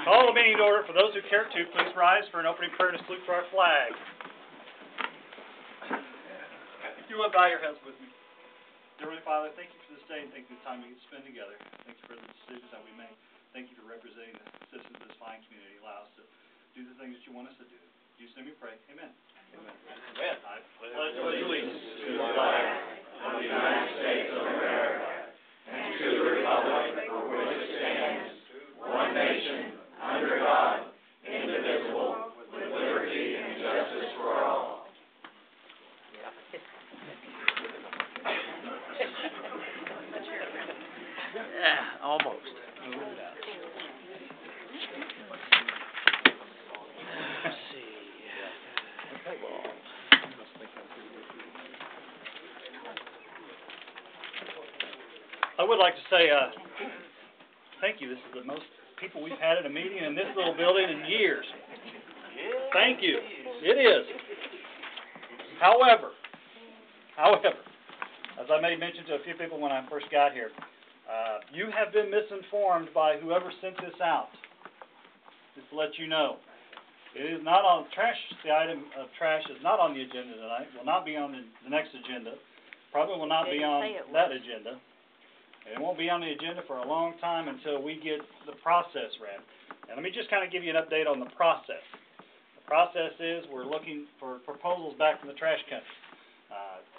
Call the meeting to order. For those who care to, please rise for an opening prayer and a salute to our flag. If you would bow your heads with me. Dear Heavenly Father, thank you for this day and thank you for the time we get to spend together. Thank you for the decisions that we make. Thank you for representing the citizens of this fine community. Allow us to do the things that you want us to do. In Jesus' name we pray. Amen. Amen. Amen. I pledge allegiance to the flag of the United States of America and to the republic for which it stands, one nation, under God, indivisible, with liberty and justice for all. Yeah, almost. Let's see. I would like to say thank you. This is the most people we've had at a meeting in this little building in years. Thank you. It is. However, as I made mention to a few people when I first got here, you have been misinformed by whoever sent this out. Just to let you know. It is not on trash. The item of trash is not on the agenda tonight. Will not be on the next agenda. Probably will not be on that agenda. And it won't be on the agenda for a long time until we get the process wrapped. And let me just kind of give you an update on the process. The process is we're looking for proposals back from the trash company.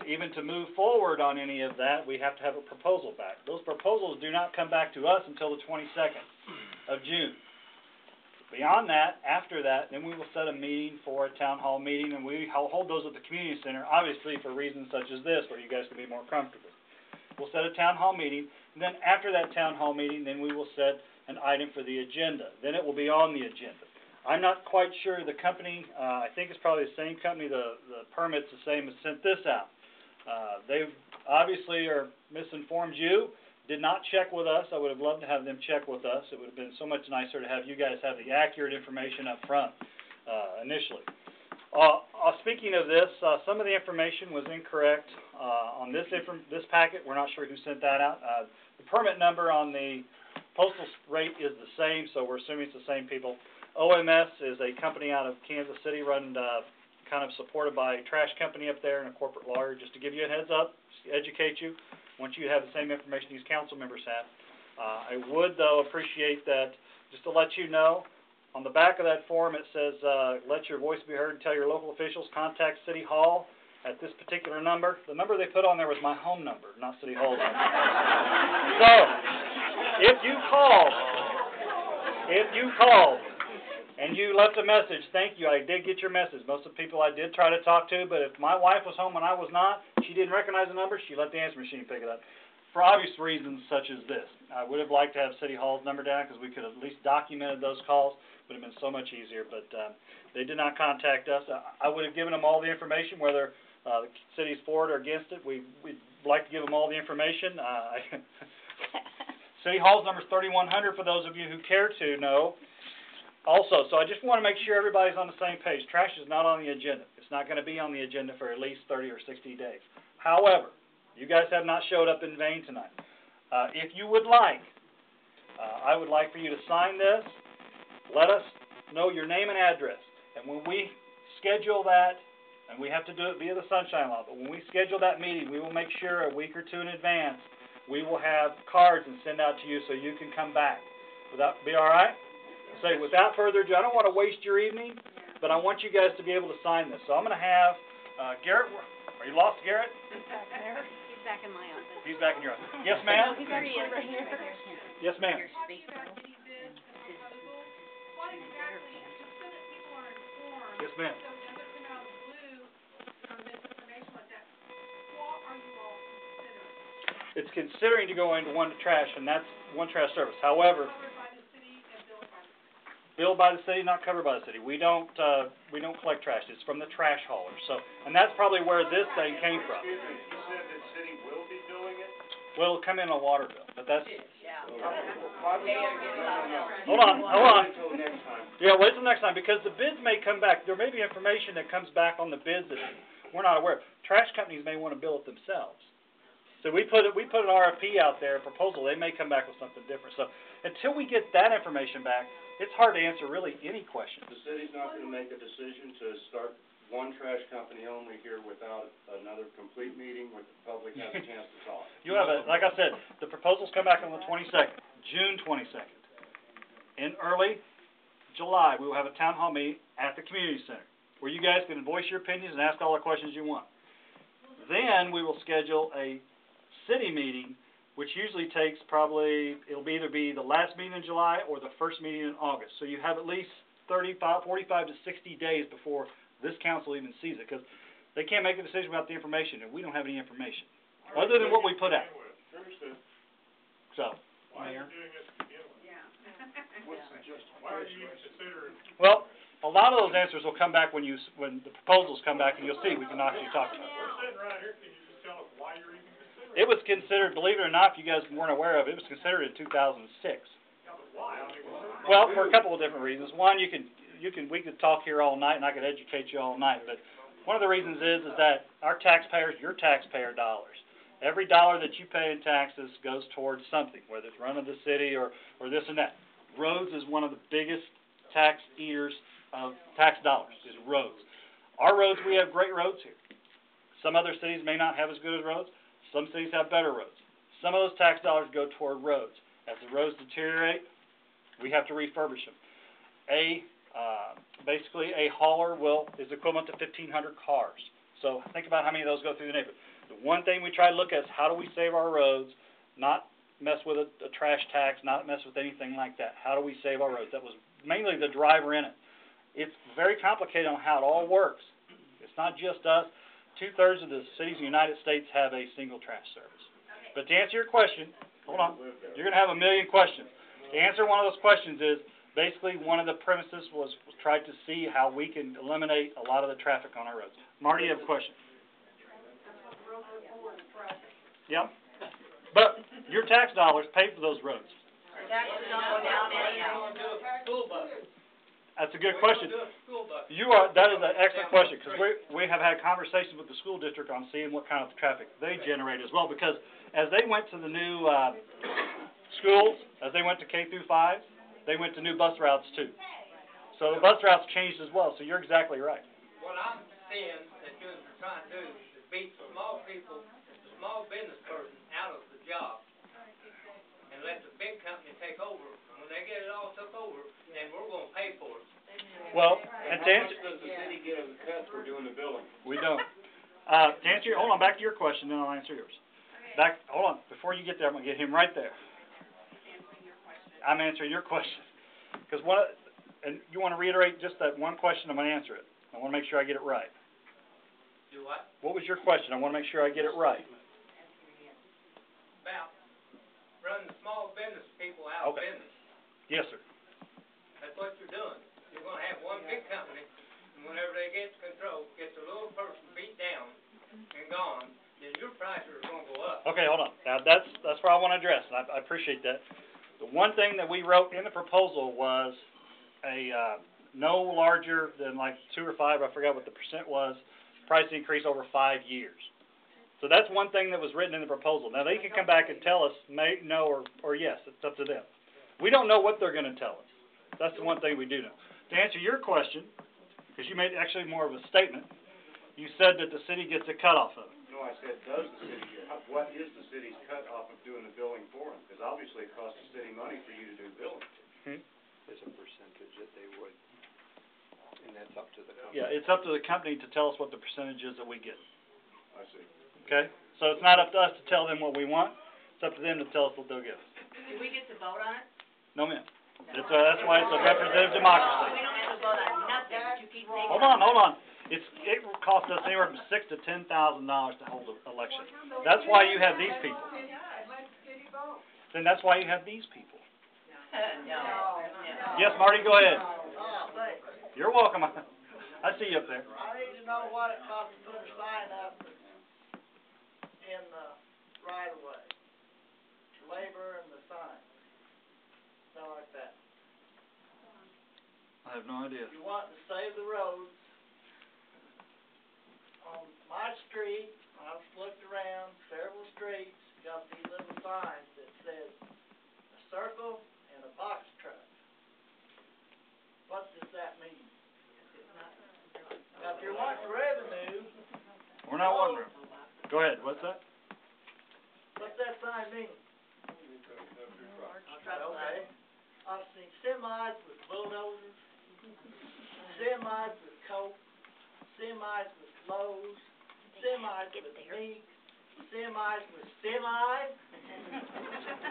Even to move forward on any of that, we have to have a proposal back. Those proposals do not come back to us until the 22nd of June. Beyond that, after that, then we will set a meeting for a town hall meeting, and we hold those at the community center, obviously for reasons such as this, where you guys can be more comfortable. We'll set a town hall meeting, and then after that town hall meeting, then we will set an item for the agenda. Then it will be on the agenda. I'm not quite sure the company, I think it's probably the same company, the permit's the same as sent this out. They obviously are misinformed you, did not check with us. I would have loved to have them check with us. It would have been so much nicer to have you guys have the accurate information up front initially. Speaking of this, some of the information was incorrect on this packet. We're not sure who sent that out. The permit number on the postal rate is the same, so we're assuming it's the same people. OMS is a company out of Kansas City run kind of supported by a trash company up there and a corporate lawyer. Just to give you a heads up, educate you, once you have the same information these council members have. I would, though, appreciate that, just to let you know, on the back of that form it says, let your voice be heard and tell your local officials, contact City Hall at this particular number. The number they put on there was my home number, not City Hall number. So, if you called, and you left a message, thank you, I did get your message. Most of the people I did try to talk to, but if my wife was home and I was not, she didn't recognize the number, she let the answer machine pick it up. For obvious reasons such as this. I would have liked to have City Hall's number down because we could have at least documented those calls. It would have been so much easier, but they did not contact us. I would have given them all the information, whether the city's for it or against it. We'd like to give them all the information. City Hall's number is 3100 for those of you who care to know. Also, so I just want to make sure everybody's on the same page. Trash is not on the agenda. It's not going to be on the agenda for at least 30 or 60 days. However, you guys have not showed up in vain tonight. If you would like, I would like for you to sign this. Let us know your name and address. And when we schedule that, and we have to do it via the Sunshine Law, but when we schedule that meeting, we will make sure a week or two in advance, we will have cards and send out to you so you can come back. Would that be all right? Say, without further ado, I don't want to waste your evening, but I want you guys to be able to sign this. So I'm going to have Garrett. Are you lost, Garrett? He's back there. He's back in my office. He's back in your office. Yes, ma'am? He's already in right here. Yes, ma'am. Yes, ma'am. It's considering to go into one trash, and that's one trash service. However, billed by the city, not covered by the city. We don't collect trash. It's from the trash hauler. So, and that's probably where this thing came from. Excuse me, you said the city will be billing it? Well, it'll come in a water bill, but that's. No. Hold on. Until next time. Yeah, wait till next time because the bids may come back. There may be information that comes back on the bids that we're not aware of. Trash companies may want to bill it themselves. So we put an RFP out there, a proposal. They may come back with something different. So until we get that information back, it's hard to answer really any question. The city's not gonna make a decision to start one trash company only here without another complete meeting where the public has a chance to talk. You have a, like I said, the proposals come back on the 22nd, June 22nd. In early July, we will have a town hall meeting at the community center, where you guys can voice your opinions and ask all the questions you want. Then we will schedule a city meeting, which usually takes probably, it'll either be the last meeting in July or the first meeting in August. So you have at least 45 to 60 days before this council even sees it, because they can't make a decision without the information, and we don't have any information, other than what we put out. So, Mayor? Well, a lot of those answers will come back when the proposals come back, and you'll see, we can actually talk about it. It was considered, believe it or not, if you guys weren't aware of it, it was considered in 2006. Well, for a couple of different reasons. One, we could talk here all night, and I could educate you all night, but one of the reasons is that our taxpayers, your taxpayer dollars, every dollar that you pay in taxes goes towards something, whether it's running the city or this and that. Roads is one of the biggest tax eaters of tax dollars, is roads. Our roads, we have great roads here. Some other cities may not have as good as roads. Some cities have better roads. Some of those tax dollars go toward roads. As the roads deteriorate, we have to refurbish them. Basically, a hauler is equivalent to 1,500 cars. So think about how many of those go through the neighborhood. The one thing we try to look at is how do we save our roads, not mess with a trash tax, not mess with anything like that. How do we save our roads? That was mainly the driver in it. It's very complicated on how it all works. It's not just us. 2/3 of the cities in the United States have a single trash service. But to answer your question, hold on, you're going to have a million questions. To answer one of those questions is, basically, one of the premises was tried to see how we can eliminate a lot of the traffic on our roads. Marty, you have a question? Yep. But your tax dollars pay for those roads. That's a good question. That is an excellent question, because we have had conversations with the school district on seeing what kind of traffic they generate as well, because as they went to the new schools, as they went to K through 5, they went to new bus routes too. So the bus routes changed as well, so you're exactly right. What I'm seeing that you're trying to do is to beat small people, the small business person out of the job and let the big company take over. When they get it all took over, then we're going to pay for it. Well, and to answer, How much does the city get as a cut for doing the billing? we don't. To answer hold on, back to your question, then I'll answer yours. Hold on, before you get there, I'm going to get him right there. I'm answering your question. Because and you want to reiterate just that one question, I'm going to answer it. I want to make sure I get it right. Do what? What was your question? I want to make sure I get it right. About running the small business people out of Okay. business. Yes, sir. That's what you're doing. You're going to have one big company, and whenever they get control, gets a little person beat down and gone, then your prices are going to go up. Okay, hold on. Now, that's what I want to address, and I appreciate that. The one thing that we wrote in the proposal was no larger than like 2 or 5, I forgot what the percent was, price increase over 5 years. So that's one thing that was written in the proposal. Now, they can come back and tell us no or yes. It's up to them. We don't know what they're going to tell us. That's the one thing we do know. To answer your question, because you made actually more of a statement, you said that the city gets a cutoff of it. No, I said, does the city get, what is the city's cut off of doing the billing for them? Because obviously it costs the city money for you to do billing. There's a percentage that they would, and that's up to the company. Yeah, it's up to the company to tell us what the percentage is that we get. I see. Okay? So it's not up to us to tell them what we want. It's up to them to tell us what they'll give us. Do we get to vote on it? No, ma'am. That's why it's a representative democracy. We don't have to vote on nothing, but you keep taking. Hold on. It costs us anywhere from $6,000 to $10,000 to hold an election. That's why you have these people. Then that's why you have these people. No. Yes, Marty, go ahead. You're welcome. I see you up there. I need to know what it costs to put a sign up in the right of way. Labor and the sign. Something like that. I have no idea. You want to save the roads. On my street, I've looked around several streets, got these little signs that says a circle and a box truck. What does that mean? Now, if you're wanting revenue, We're not wondering. Go ahead, what's that? what's that sign mean? Okay. I've seen semis with bulldozers, semis with coke, semis with loads, semis with meat, semis with semis.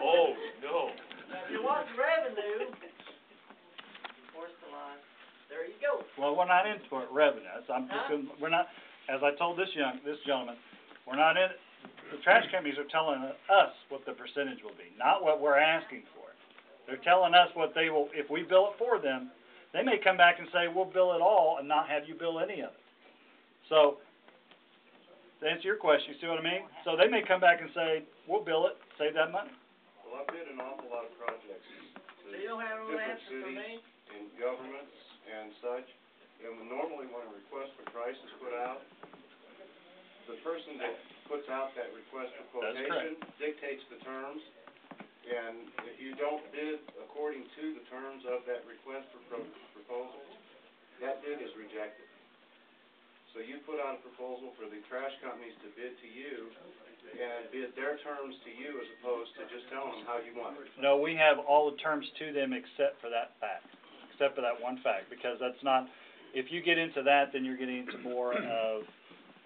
Oh, no. Now, if you want revenue, where's the line? There you go. Well, we're not into it, revenue, I'm just Huh? gonna, we're not, as I told this gentleman, we're not in, the trash companies are telling us what the percentage will be, not what we're asking for. They're telling us what they will, if we bill it for them, they may come back and say, we'll bill it all and not have you bill any of it. So, to answer your question, you see what I mean? So they may come back and say, we'll bill it, save that money. Well, I've bid an awful lot of projects So you don't have no different answer for me? cities and governments and such, and normally when a request for price is put out, the person that puts out that request for That's quotation dictates the terms, and if you don't bid according to the terms of that request for proposal, that bid is rejected. So you put out a proposal for the trash companies to bid to you, and bid their terms to you as opposed to just telling them how you want it. No, we have all the terms to them except for that fact, except for that one fact, because that's not, if you get into that, then you're getting into more of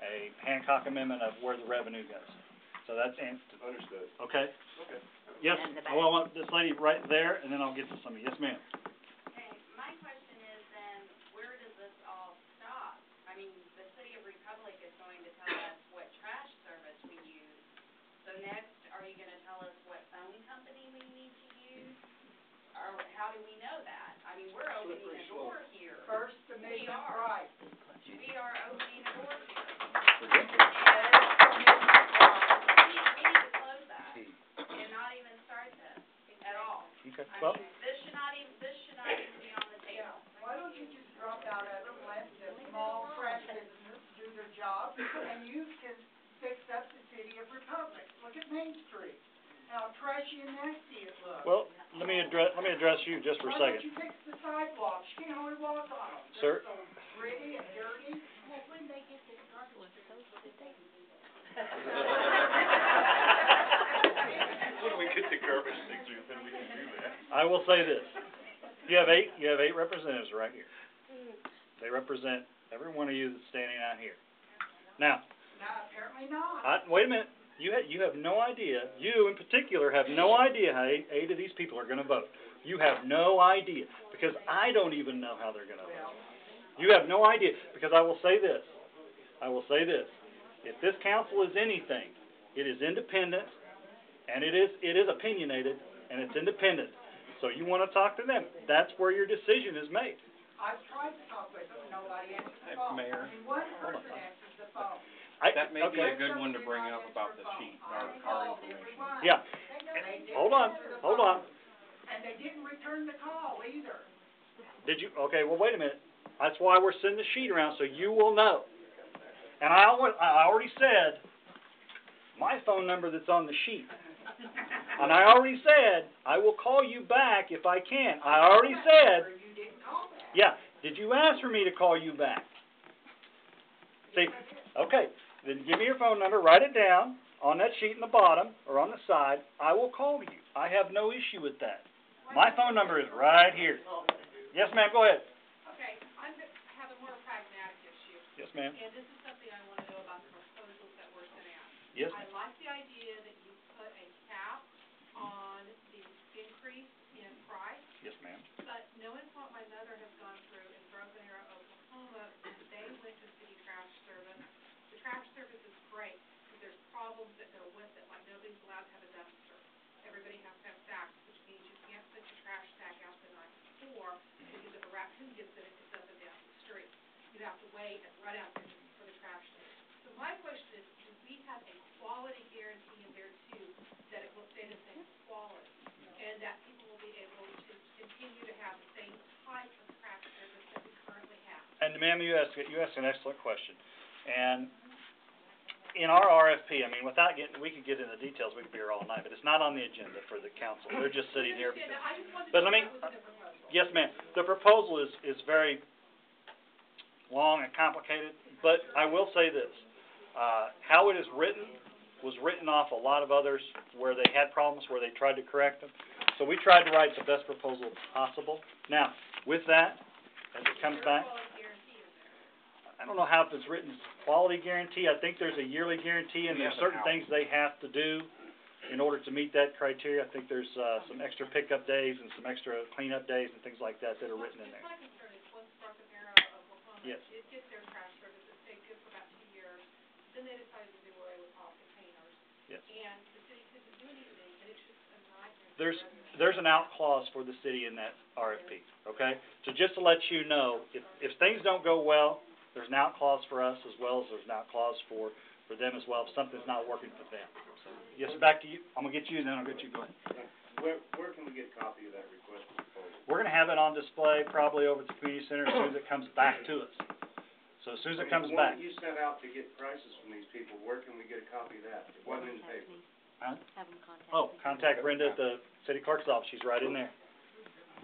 a Hancock Amendment of where the revenue goes. So that's answered. Understood. Okay? Okay. Yes, well, I want this lady right there, and then I'll get to some of you. Yes, ma'am. Okay, my question is then, where does this all stop? I mean, the city of Republic is going to tell us what trash service we use. So next, are you gonna tell us what phone company we need to use? Or how do we know that? I mean, we're opening a door here. First Amendment We are. right. We are opening a door here. We're good. We need to close that and not even start this at all. Okay, I well, mean, this should not even be on the table. Why don't you just drop out of it, let the small trash businesses do their job, and you can fix up the city of Republic. Look at Main Street, how trashy and nasty it looks. well, let me address you just for a Why don't second. you fix the sidewalks? You can hardly walk on them. Sir? They're so gritty and dirty. When we get the garbage things, then we can do that. I will say this. You have eight representatives right here. They represent every one of you that's standing out here. Now, No, apparently not. wait a minute. You have no idea, you in particular have no idea how eight of these people are gonna vote. You have no idea, because I don't even know how they're gonna vote. You have no idea, because I will say this. If this council is anything, it is independent, and it is opinionated, and it's independent. So you wanna talk to them, that's where your decision is made. I've tried to talk with them, nobody answers the phone. Mayor. I mean, one person answers the phone. That may be Okay. a good one to bring up about the sheet, our information. Yeah, They didn't hold on, answer the hold phone, on. And they didn't return the call either. Did you, okay, well, wait a minute. That's why we're sending the sheet around, so you will know. And I already said, my phone number that's on the sheet. And I already said, I will call you back if I can. I already said, Or you didn't call back. yeah, did you ask for me to call you back? See, okay, then give me your phone number, write it down on that sheet in the bottom, or on the side. I will call you. I have no issue with that. My phone number is right here. Yes, ma'am, go ahead. Okay, I have a more pragmatic issue, Yes, ma'am. and this is something I wanna know about the proposals that were sent out. Yes, I like the idea that you put a cap on the increase in price, yes, ma'am. but knowing what my mother has gone through in Broken Arrow, Oklahoma, they went to city trash service. The trash service is great, but there's problems that go with it, like nobody's allowed to have a dumpster. Everybody has to have sacks, which means you can't put your trash sack out the night before, because if a raccoon gets in it, it's up and down the street. You have to wait and run out there for the trash to. So my question is, do we have a quality guarantee in there too, that it will stay the same quality? And that people will be able to continue to have the same type of trash service that we currently have? And ma'am, you asked an excellent question. And in our RFP, I mean, without getting, we could get into details, we could be here all night, but it's not on the agenda for the council. They're just sitting here. I understand that. I just wanted to But know let me, what was in the proposal. Yes, ma'am. The proposal is very long and complicated, but I will say this. How it is written was written off a lot of others where they had problems, where they tried to correct them. So we tried to write the best proposal possible. Now, with that, as it comes back, I don't know how it's written as a quality guarantee. I think there's a yearly guarantee, and there's certain things they have to do in order to meet that criteria. I think there's some extra pickup days and some extra cleanup days and things like that that are written in there. My concern is once Broken Arrow, Oklahoma, Yes. it gets their trash service, it stayed good for about 2 years, then they decided to do away with all containers. Yes. And the city couldn't do anything, and it's just a nightmare. There's an out clause for the city in that RFP, okay? So just to let you know, if things don't go well, there's an out clause for us as well as there's an out clause for them as well if something's not working for them. So, yes, back to you. I'm gonna get you, then I'll get you going. Where can we get a copy of that request for proposal? We're gonna have it on display probably over at the community center as soon as it comes back to us. So as soon as it comes back. The one that you sent out to get prices from these people, where can we get a copy of that? It wasn't in the paper. Huh? Oh, contact Brenda at the city clerk's office. She's right in there.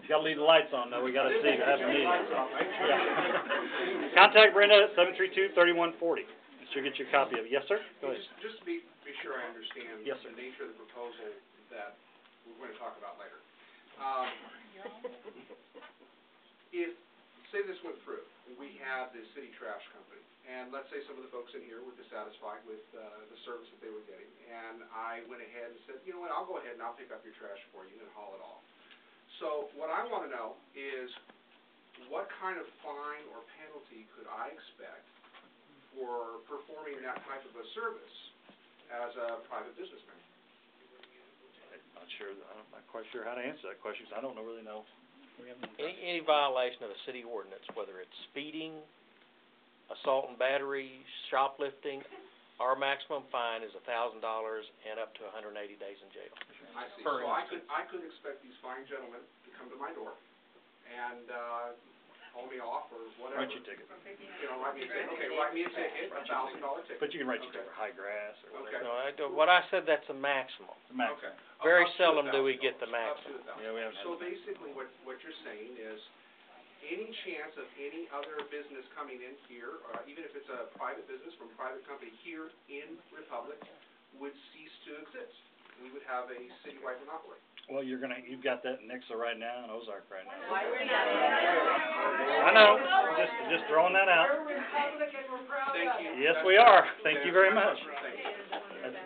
You gotta leave the lights on though. We gotta see to have a meeting. Yeah. Contact Brenda at 732-3140. And she'll get you a copy of it. Yes, sir? Go ahead. Just to be sure I understand Yes, sir. the nature of the proposal that we're going to talk about later. If, say this went through, and we had the city trash company, and let's say some of the folks in here were dissatisfied with the service that they were getting, and I went ahead and said, you know what, I'll go ahead and I'll pick up your trash for you and haul it off. So what I want to know is what kind of fine or penalty could I expect for performing that type of a service as a private businessman? I'm not quite sure how to answer that question, because I don't really know. Any violation of a city ordinance, whether it's speeding, assault and battery, shoplifting, our maximum fine is $1,000 and up to 180 days in jail. I see. Per So instance. I could expect these fine gentlemen to come to my door and haul me off or whatever. Write you a ticket. You know, write me a ticket. Okay, write me a ticket, $1,000 ticket. But you can write you a Okay. ticket for high grass or whatever. Okay. No, what I said, that's a maximum. The max. Okay. Very Up to seldom do we $1,000. get the Up to maximum. $1,000. Yeah, we haven't had So that. basically what you're saying is any chance of any other business coming in here, or even if it's a private business from a private company here in Republic, would cease to exist. We would have a citywide monopoly. Well, you've got that in Nixa right now and Ozark right now. Why we're not. I know, just throwing that out. We're Republican, we're proud of it. Thank you. Yes, we are. Thank you very much. Thank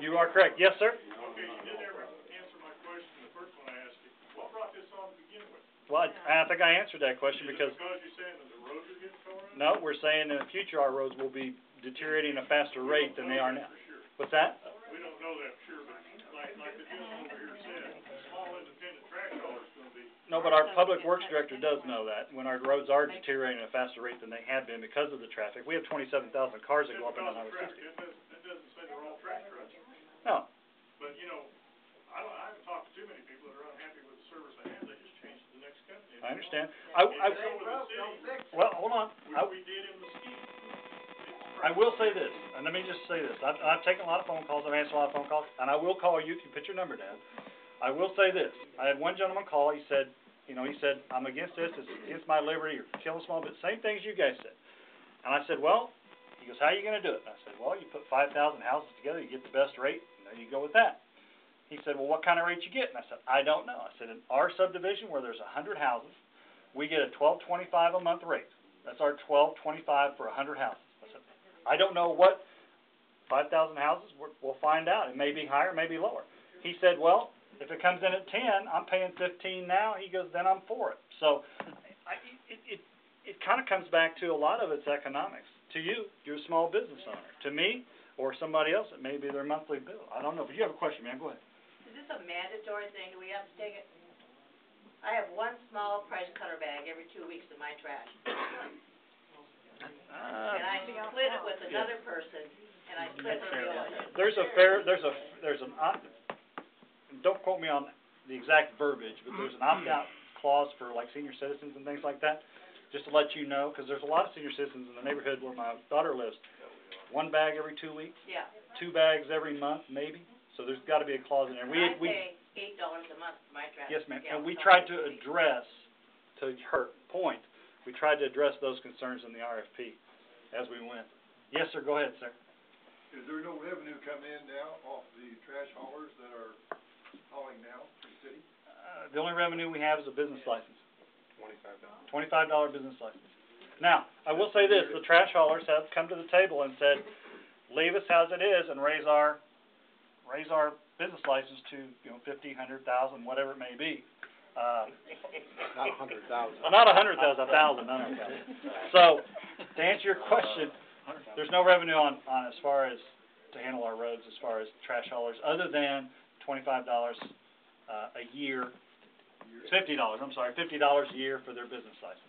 you. You are correct. Yes, sir? Okay, you did never answer my question, the first one I asked you. What brought this on to begin with? Well, I think I answered that question Is it because, because you're saying that the roads are getting torn up? no, we're saying in the future our roads will be deteriorating at a faster rate than they are now. For sure. What's that? We don't know that for sure, but like the gentleman over here said, small independent trash hauler's gonna be. No, but our public works director does know that, when our roads are deteriorating at a faster rate than they have been because of the traffic. We have 27,000 cars that go up and down Highway 60. It doesn't say they're all trash trucks. No. But, you know, I haven't talked to too many people that are unhappy with the service they have, they just change to the next company. I understand. If you go with the city, Well, hold on. we did in Mesquite. I will say this, and let me just say this. I've taken a lot of phone calls, I've answered a lot of phone calls, and I will call you if you put your number down. I will say this. I had one gentleman call, he said, I'm against this, it's against my liberty, you're killing small business, same things you guys said. And I said, well, he goes, how are you gonna do it? And I said, well, you put 5,000 houses together, you get the best rate, and there you go with that. He said, well, what kind of rate you get? And I said, I don't know. I said, in our subdivision where there's 100 houses, we get a $12.25 a month rate. That's our $12.25 for 100 houses. I said, I don't know what 5,000 houses, we'll find out. It may be higher, it may be lower. He said, well, if it comes in at 10, I'm paying 15 now. He goes, then I'm for it. So it kind of comes back to a lot of it's economics. To you, you're a small business owner. To me, or somebody else, it may be their monthly bill. I don't know. But you have a question, ma'am. Go ahead. Is this a mandatory thing? Do we have to take it? I have one small price cutter bag every 2 weeks in my trash. And I split it with another person, and I split the bill with it. There's an don't quote me on the exact verbiage, but there's an opt-out clause for like senior citizens and things like that. Just to let you know, because there's a lot of senior citizens in the neighborhood where my daughter lives. 1 bag every 2 weeks, Yeah. 2 bags every month, maybe. So there's got to be a clause in there. I pay $8 a month for my trash. Yes, ma'am. Yeah, And we so tried to every week. address to her point, we tried to address those concerns in the RFP as we went. Yes, sir, go ahead, sir. Is there no revenue coming in now off the trash haulers that are hauling now for the city? The only revenue we have is a business license. $25. $25 business license. Now, I will say this, the trash haulers have come to the table and said, leave us as it is and raise our business license to, 50, 100,000, whatever it may be. Not 100,000. Not 100,000, 1,000, no. So, to answer your question, there's no revenue on as far as to handle our roads as far as trash haulers, other than $25 a year, $50, I'm sorry, $50 a year for their business license.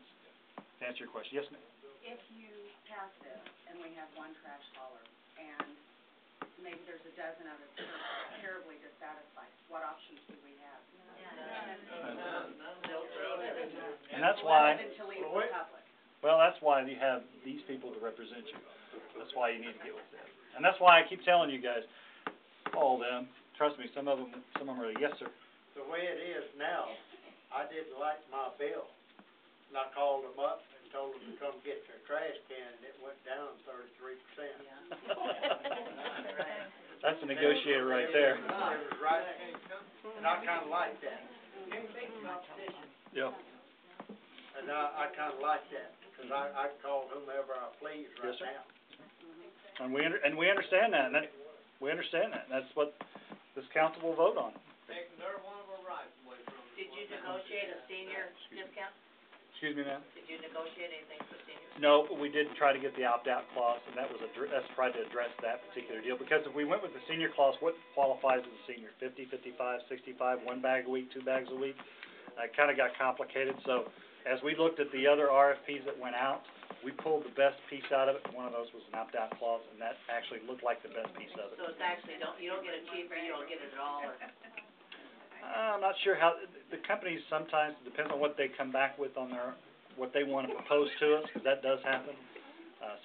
To answer your question, yes, ma'am? If you pass this and we have one trash hauler and maybe there's a dozen others that are terribly dissatisfied, what options do we have? And that's why, Other than to leave the public. well, that's why you have these people to represent you. That's why you need to get with them. And that's why I keep telling you guys, all of them, trust me, some of them are, yes, sir. The way it is now, I didn't like my bill. And I called them up and told them to come get their trash can, and it went down 33%. That's a negotiator right there. It was right, and I kinda like that. Yep. And I kinda like that, because I call whomever I please right Yes, sir. now. And we understand that, and we understand that, and that's what this council will vote on. Taking their one of our rights away from us. Did you negotiate a senior discount? Excuse me, ma'am? Did you negotiate anything for seniors? No, but we did try to get the opt-out clause, and that's tried to address that particular deal, because if we went with the senior clause, what qualifies as a senior? 50, 55, 65, 1 bag a week, 2 bags a week? It kinda got complicated, so as we looked at the other RFPs that went out, we pulled the best piece out of it. One of those was an opt-out clause, and that actually looked like the best piece of it. So it's actually, you don't get it cheaper, you don't get it at all, or? I'm not sure how, the companies sometimes, it depends on what they come back with on their, what they want to propose to us, because that does happen.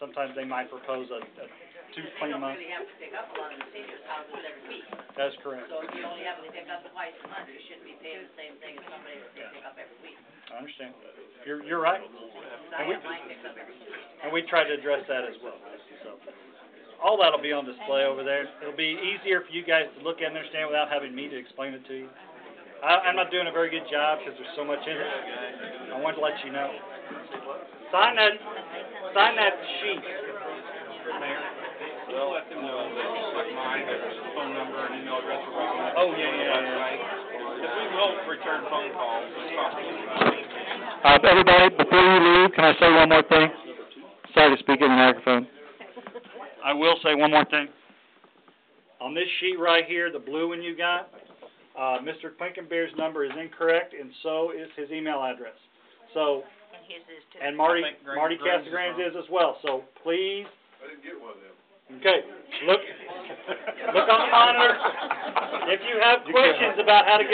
Sometimes they might propose a They 2-20 don't month. really have to pick up a lot of the seniors' houses every week. That's correct. So if you only have to pick up twice a month, you shouldn't be paying the same thing as somebody that they pick up every week. I understand. You're right. I have mine picked up every 2 weeks. And we tried to address that as well, so. All that'll be on display over there. It'll be easier for you guys to look at and understand without having me to explain it to you. I'm not doing a very good job because there's so much in it. I wanted to let you know. Sign that sheet, Mayor. We'll let them know that, like mine, there's a phone number and email address for all. Oh, yeah. Because we will return phone calls as possible. Everybody, before you leave, can I say one more thing? Sorry to speak in the microphone. I will say one more thing. On this sheet right here, the blue one you got, Mr. Quinkenbeer's number is incorrect, and so is his email address. So, And his is too. and Marty Casagrande is as well, so please, I didn't get one of them. okay, look on the monitor. If you have questions about how to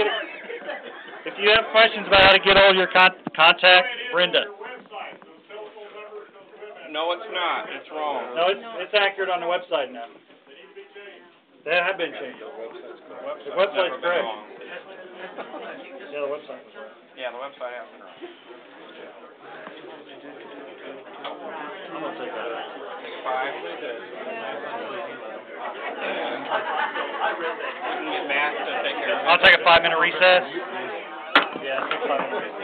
get all your contact Brenda. No, it's not. It's wrong. No, it's accurate on the website now. They have been changed. The website's correct. Yeah, the website was right. Yeah, the website has been wrong. I'm gonna take that out. Take 5. Get Matt to take care of it. I'll take a 5-minute recess. Yeah, take a 5-minute recess.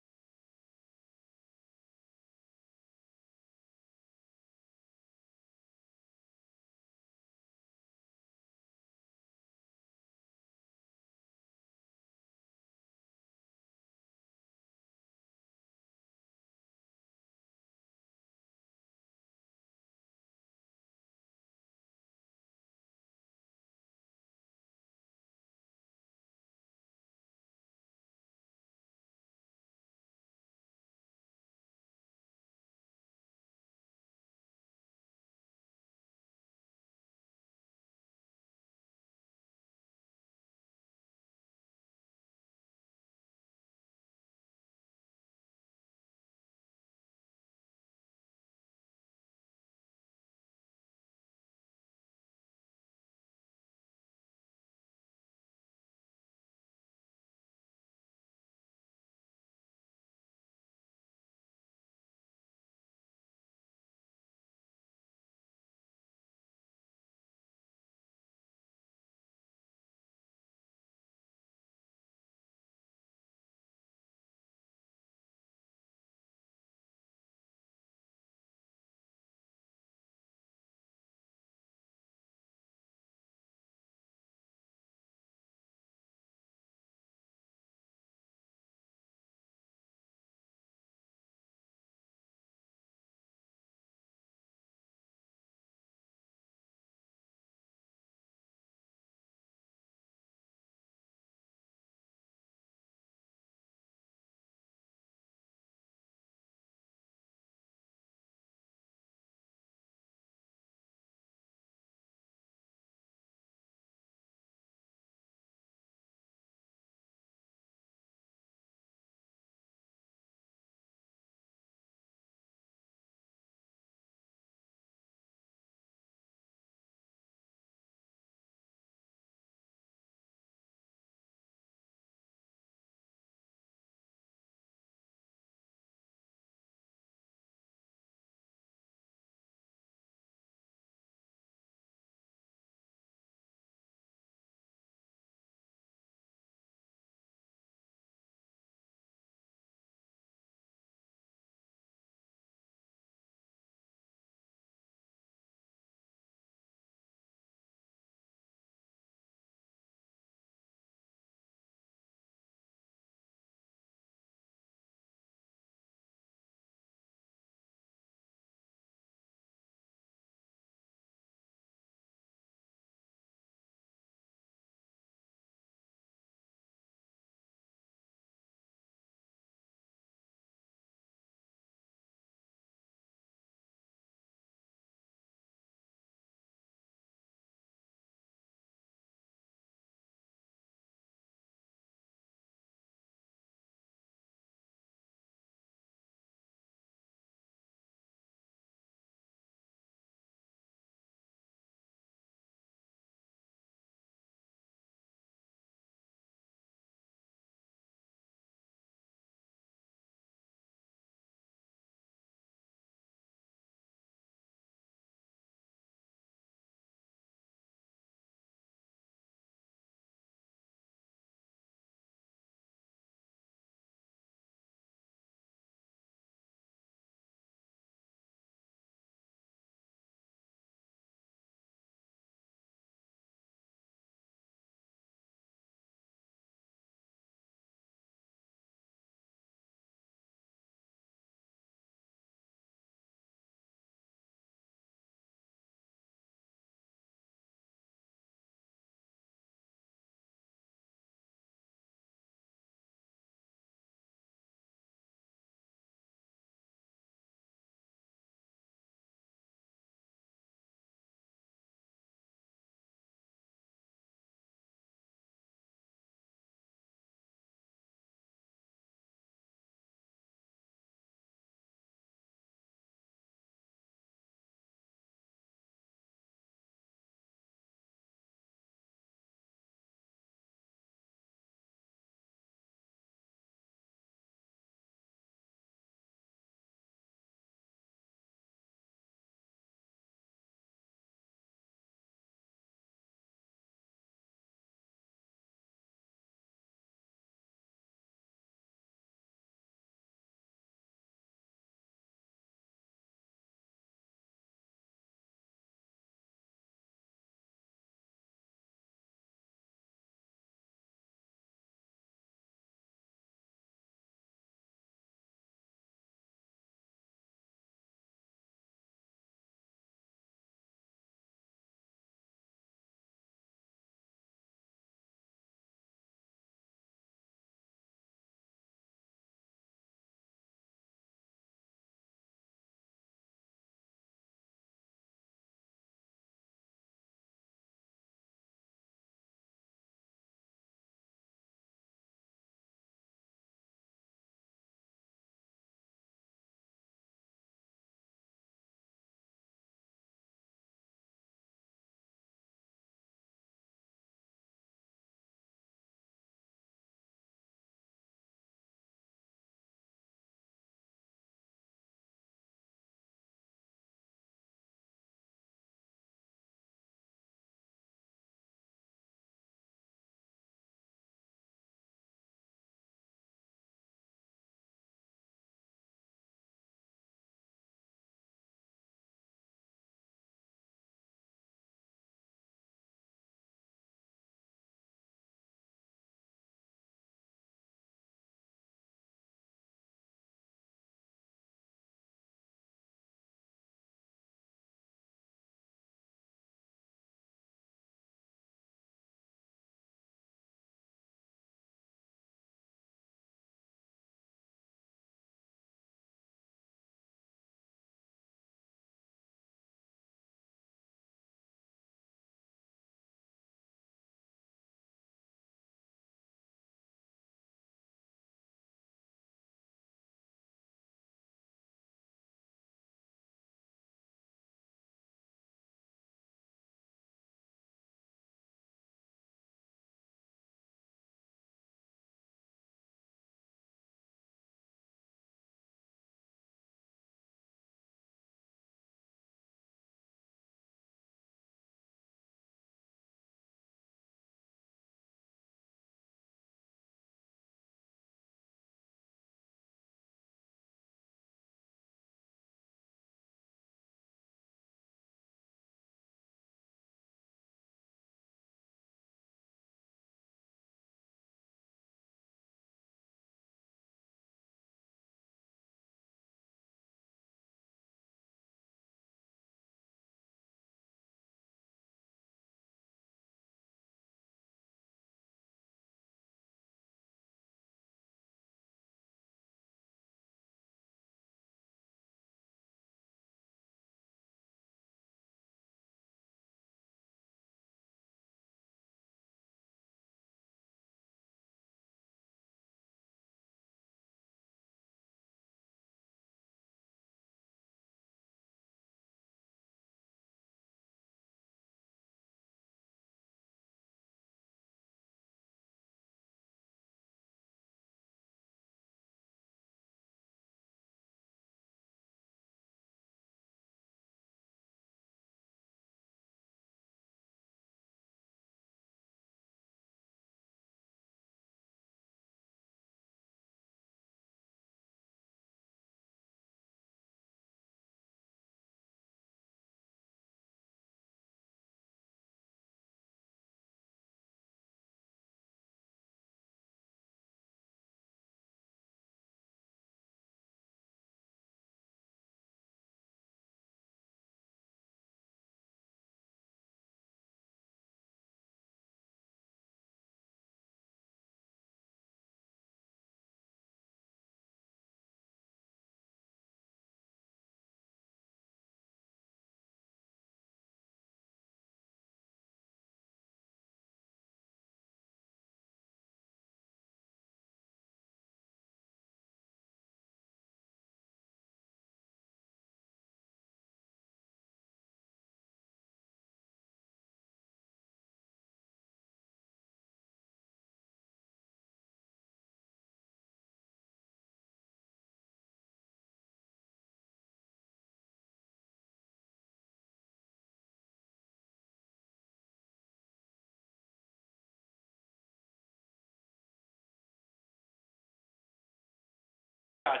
I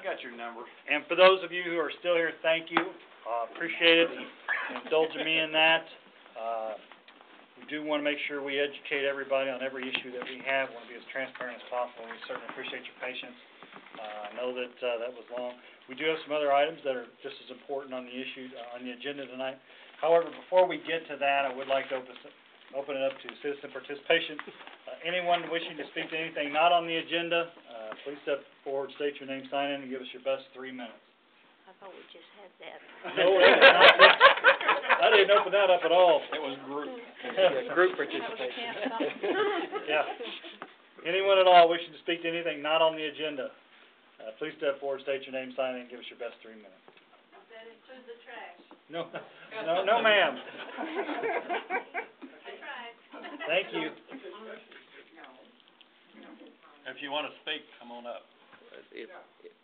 got your number. And for those of you who are still here, thank you. Appreciate it. Indulging me in that. We do want to make sure we educate everybody on every issue that we have. We want to be as transparent as possible, and we certainly appreciate your patience. I know that that was long. We do have some other items that are just as important on the issue, on the agenda tonight. However, before we get to that, I would like to open it up to citizen participation. Anyone wishing to speak to anything not on the agenda, please step forward, state your name, sign in, and give us your best 3 minutes. I thought we just had that. No, that was not it. I didn't open that up at all. It was group. Group participation. Yeah. Anyone at all wishing to speak to anything not on the agenda, please step forward, state your name, sign in, and give us your best 3 minutes. Does that include the trash? No, no, ma'am. I tried. Thank you. If you want to speak, come on up.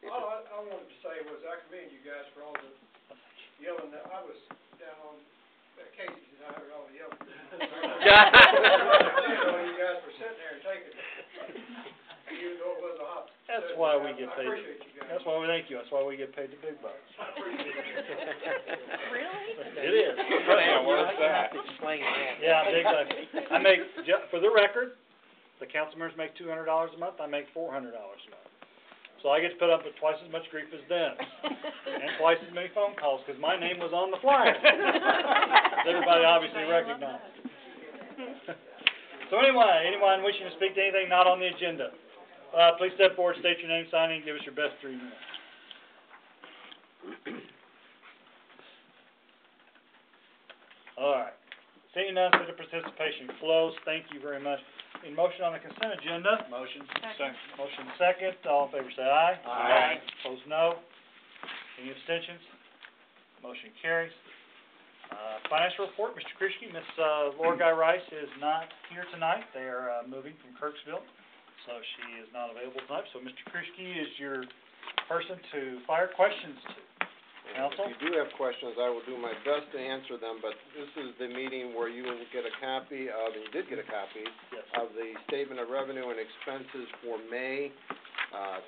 All I wanted to say was I commend you guys for all the yelling that I was down on Casey's and I heard all the yelling. So you guys were sitting there and taking it, even though it was a hot. That's why we get paid. I appreciate you guys. That's why we thank you. That's why we get paid the big bucks. I appreciate it. Really? It is. Where's that? Explain that. Yeah, big bucks. I make, for the record, the council members make $200 a month, I make $400 a month. So I get to put up with twice as much grief as them, and twice as many phone calls, because my name was on the flyer. Everybody obviously recognized. So anyway, anyone wishing to speak to anything not on the agenda, please step forward, state your name, sign in, and give us your best 3 minutes. All right. Seeing none, citizen participation closed. Thank you very much. In motion on the consent agenda. Motion. Second. Motion second. All in favor say aye. Aye. Opposed, no. Any abstentions? Motion carries. Financial report, Mr. Krischke. Ms. Laura Guy Rice is not here tonight. They are moving from Kirksville, so she is not available tonight. So Mr. Krischke is your person to fire questions to. Council? If you do have questions, I will do my best to answer them, but this is the meeting where you will get a copy of, and you did get a copy, Yes. of the Statement of Revenue and Expenses for May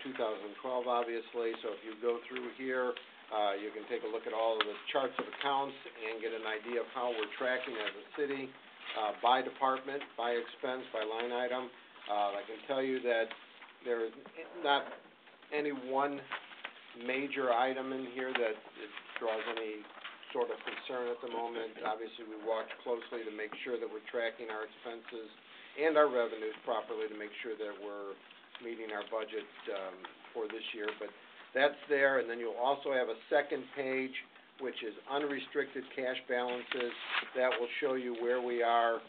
2012, obviously. So if you go through here, you can take a look at all of the charts of accounts and get an idea of how we're tracking as a city, by department, by expense, by line item. I can tell you that there is not any one major item in here that it draws any sort of concern at the moment. Obviously, we watch closely to make sure that we're tracking our expenses and our revenues properly to make sure that we're meeting our budget for this year. But that's there, and then you'll also have a second page, which is unrestricted cash balances. That will show you where we are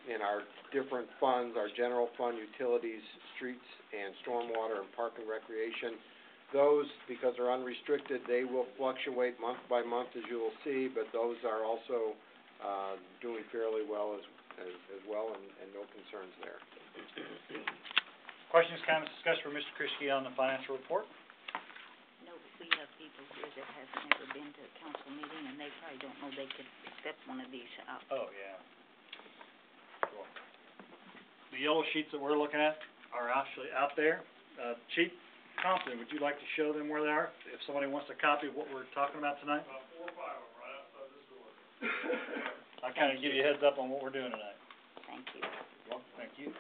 in our different funds, our general fund, utilities, streets, and stormwater, and park and recreation. Those, because they're unrestricted, they will fluctuate month by month, as you will see, but those are also doing fairly well as well, and no concerns there. Questions, comments, discussion for Mr. Krischke on the financial report? No, but we have people here that have never been to a council meeting, and they probably don't know they could accept one of these out. Oh, yeah. Cool. The yellow sheets that we're looking at are actually out there. Chief Compton, would you like to show them where they are, if somebody wants a copy of what we're talking about tonight? 4 or 5 of them right outside this door. I'll kind of give you a heads up on what we're doing tonight. Thank you. Well, thank you.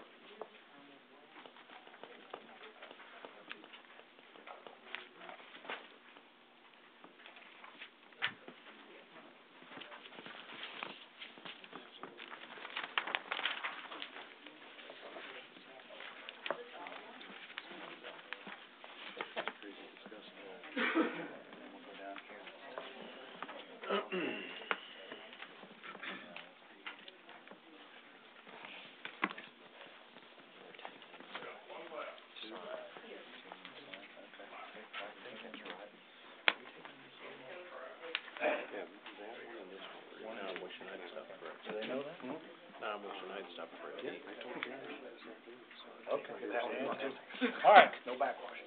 All right. No backwash.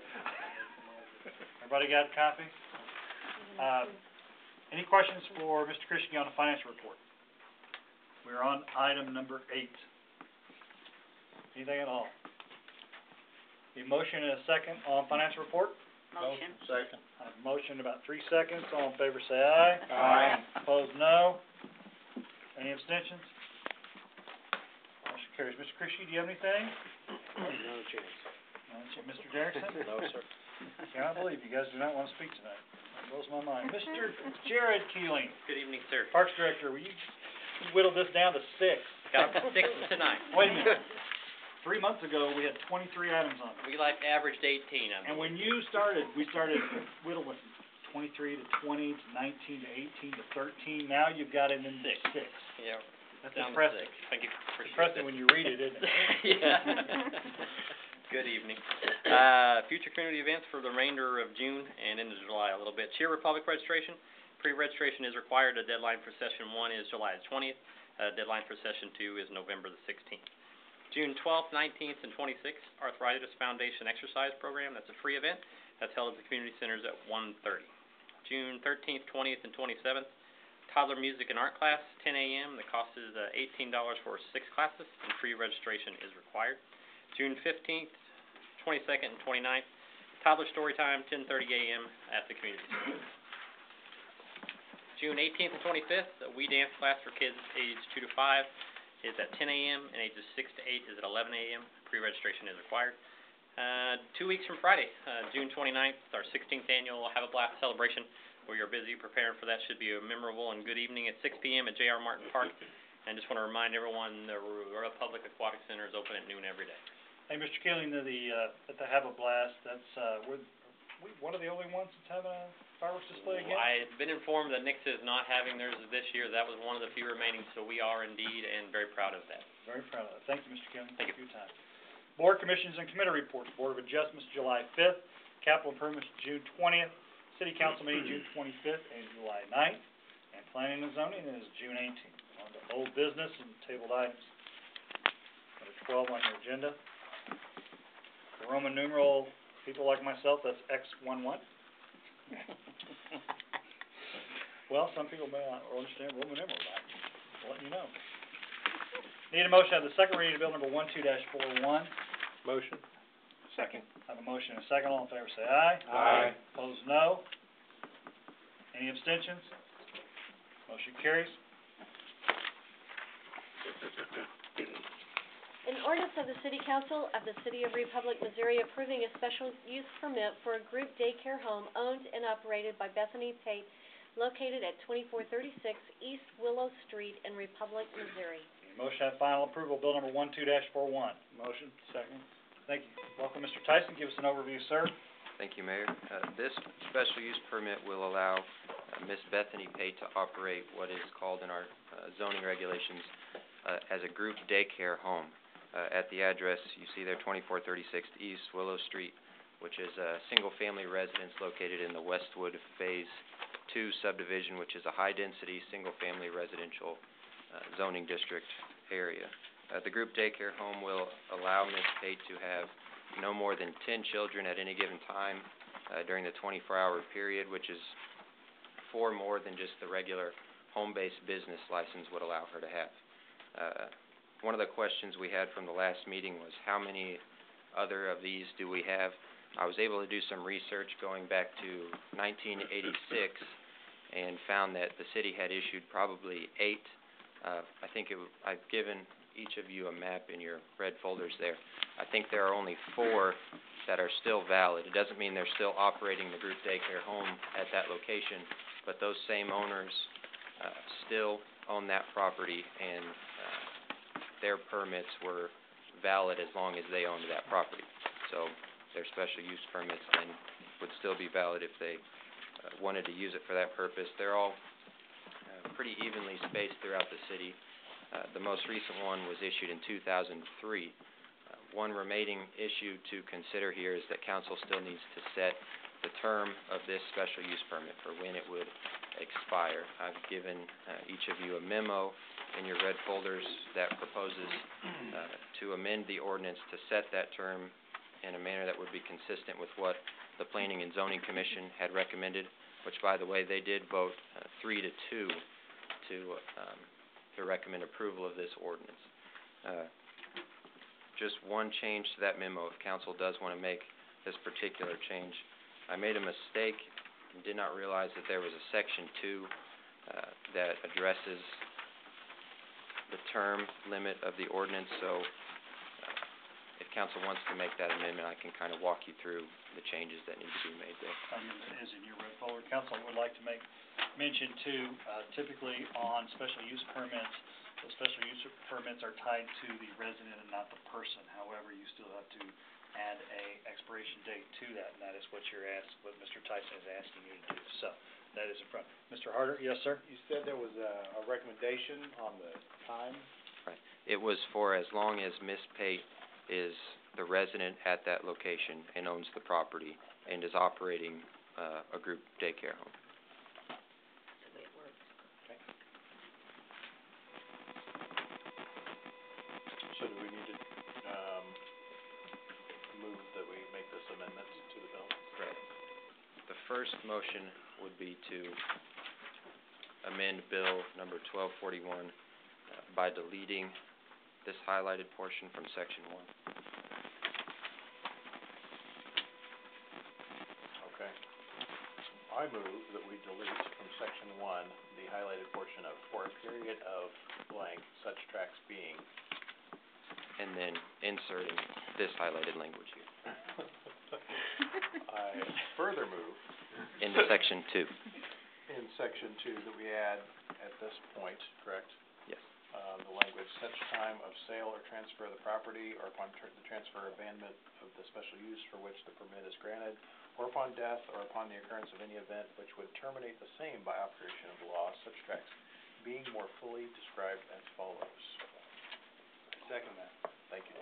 Everybody got a copy? Any questions for Mr. Krischke on the financial report? We're on item number 8. Anything at all? The motion and a second on financial report. Motion. Second. I have a motion, about 3 seconds. All in favor say aye. Aye. Opposed, no. Any abstentions? Motion carries. Mr. Christie, do you have anything? No chance. Mr. Derrickson? No, sir. Cannot believe you guys do not want to speak tonight. That blows my mind. Mr. Jared Keeling, Good evening, sir. Parks Director, will you whittle this down to 6? Got 6 tonight. Wait a minute. 3 months ago, we had 23 items on it. We like averaged 18, And when you started, we started whittling 23 to 20 to 19 to 18 to 13. Now you've got it in 6. Yeah. That's Down to impressive. 6. Thank you. Appreciate Impressive that. when you read it, isn't it? Yeah. Good evening. Future community events for the remainder of June and into July a little bit. Cheer Republic registration. Pre-registration is required. The deadline for session 1 is July the 20th. Deadline for session 2 is November the 16th. June 12th, 19th, and 26th, Arthritis Foundation Exercise Program. That's a free event. That's held at the community centers at 1:30. June 13th, 20th, and 27th, Toddler Music and Art Class, 10 a.m. The cost is $18 for 6 classes, and free registration is required. June 15th, 22nd, and 29th, Toddler Story Time, 10:30 a.m. at the community center. June 18th and 25th, a We Dance class for kids aged 2 to 5 is at 10 a.m. and ages 6 to 8 is at 11 a.m. Pre-registration is required. 2 weeks from Friday, June 29th, our 16th annual Have a Blast celebration. We are busy preparing for that. Should be a memorable and good evening at 6 p.m. at J.R. Martin Park. And just want to remind everyone the Republic Aquatic Center is open at noon every day. Hey, Mr. Keeling, at the Have a Blast, that's, we're one of the only ones that's having a fireworks display again? I've been informed that Nix is not having theirs this year. That was one of the few remaining, so we are indeed and very proud of that. Very proud of that. Thank you, Mr. Keeling. Thank you. For your time. Board commissions and committee reports. Board of Adjustments, July 5th. Capital Improvements, June 20th. City Council meeting, June 25th and July 9th. And Planning and Zoning is June 18th. On to old business and tabled items. Number 12 on your agenda. The Roman numeral, people like myself, that's X11. Well, some people may not understand Roman numeral, but I'm letting you know. Need a motion on the second reading of bill number 12-41. Motion. Second. I have a motion and a second. All in favor say aye. Aye. Opposed, no. Any abstentions? Motion carries. An ordinance of the City Council of the City of Republic, Missouri approving a special use permit for a group daycare home owned and operated by Bethany Pate located at 2436 East Willow Street in Republic, Missouri. Motion have final approval, bill number 12-41. Motion. Second. Thank you. Welcome, Mr. Tyson. Give us an overview, sir. Thank you, Mayor. This special use permit will allow Miss Bethany Pate to operate what is called in our zoning regulations as a group daycare home. At the address you see there, 2436 East Willow Street, which is a single-family residence located in the Westwood Phase 2 subdivision, which is a high-density, single-family residential zoning district area. The group daycare home will allow Ms. Pate to have no more than 10 children at any given time during the 24-hour period, which is 4 more than just the regular home-based business license would allow her to have. One of the questions we had from the last meeting was how many other of these do we have? I was able to do some research going back to 1986 and found that the city had issued probably 8. I've given each of you a map in your red folders there. I think there are only 4 that are still valid. It doesn't mean they're still operating the group daycare home at that location, but those same owners still own that property, and their permits were valid as long as they owned that property. So their special use permits then would still be valid if they wanted to use it for that purpose. They're all pretty evenly spaced throughout the city. The most recent one was issued in 2003. One remaining issue to consider here is that council still needs to set the term of this special use permit for when it would expire. I've given each of you a memo in your red folders that proposes to amend the ordinance to set that term in a manner that would be consistent with what the Planning and Zoning Commission had recommended, which, by the way, they did vote 3-2 to recommend approval of this ordinance. just one change to that memo, if council does want to make this particular change. I made a mistake and did not realize that there was a section 2 that addresses the term limit of the ordinance, so if council wants to make that amendment, I can kind of walk you through the changes that need to be made there. Is in your red folder. Council would like to make mention too, typically on special use permits, those special use permits are tied to the resident and not the person. However, you still have to add a expiration date to that, and that is what what Mr. Tyson is asking you to do. So, that is in front. Mr. Harder, yes, sir? You said there was a recommendation on the time? Right. It was for as long as Ms. Pate is the resident at that location and owns the property and is operating a group daycare home. That's the way it works. So do we need to, move that we make this amendment to the bill? Right. The first motion would be to amend Bill number 1241 by deleting this highlighted portion from section 1. Okay. I move that we delete from section 1 the highlighted portion of for a period of blank, such tracks being. And then inserting this highlighted language here. I further move. Into section 2. In section 2 that we add at this point, correct? Yes. The language, such time of sale or transfer of the property, or upon the transfer or abandonment of the special use for which the permit is granted, or upon death, or upon the occurrence of any event which would terminate the same by operation of the law, such tracts being more fully described as follows. Second that. Thank you.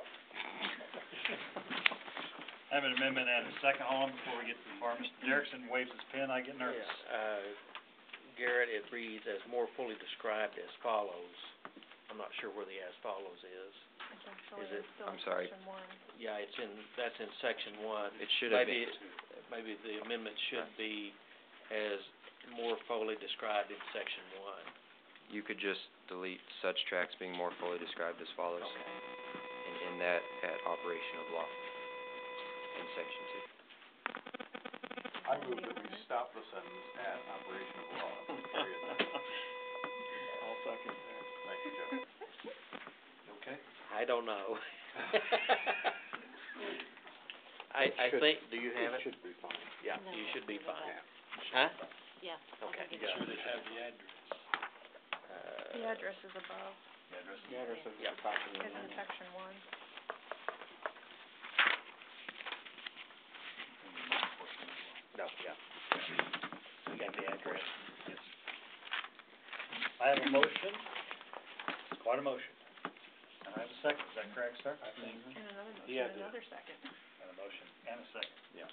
I have an amendment and a second. Hold on before we get to the part. Mr. Derrickson waves his pen, I get nervous. Garrett, it reads as more fully described as follows. I'm not sure where the as follows is. Is it? I'm sorry. Yeah, that's in section 1. It should have been. Maybe the amendment should be as more fully described in section 1. You could just delete such tracts being more fully described as follows. Okay. And in that, at operation of law, in section 2. I move that we stop the sentence at operation of law, period. I'll second that. Thank you, Joe. Okay. I don't know. I think, do you have it? It should be fine. Yeah, No, you should be no, fine. no. Huh? Yeah. Okay. Should it have the address? The address is above, The address? The address is Yeah. the top of the it's in section 1. No, yeah. We got the address. Yes. I have a motion. It's quite a motion. And I have a second. Is that correct, sir? I think. And another motion, Yeah, the- another second. And a motion and a second. Yeah.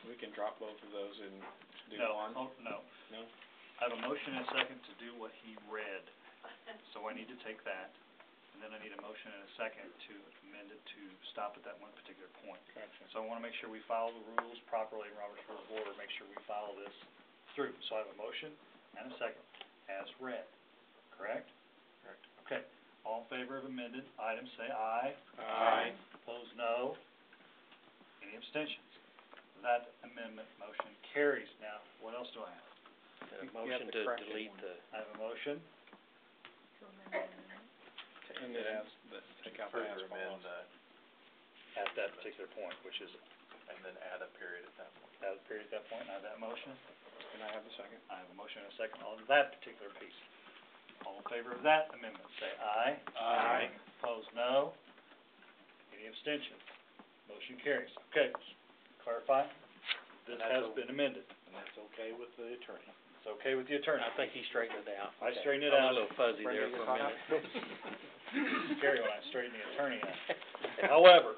We can drop both of those and do one? No, no. No? I have a motion and a second to do what he read. So I need to take that, and then I need a motion and a second to amend it to stop at that one particular point. Gotcha. So I wanna make sure we follow the rules properly in Robert's Rules of Order, make sure we follow this through. So I have a motion and a second, as read, correct? Correct. Okay, all in favor of amended items, say aye. Aye. Opposed, no. Any abstentions? That amendment motion carries. Now, what else do I have? A motion to delete the, I have a motion, To amend the amendment. And then take out the as follows. at that particular point, which is, And then add a period at that point. add a period at that point, and I have that motion. Can I have a second? I have a motion and a second on that particular piece. All in favor of that amendment, say aye. Aye. Opposed, no. Any abstentions? Motion carries. Okay, clarify, this And that's has o- been amended. And that's okay with the attorney? It's okay with the attorney. I think he straightened it out. I Okay. straightened it I'm out. a little fuzzy there Brenda, for a you're minute. Scary when I straighten the attorney out. However,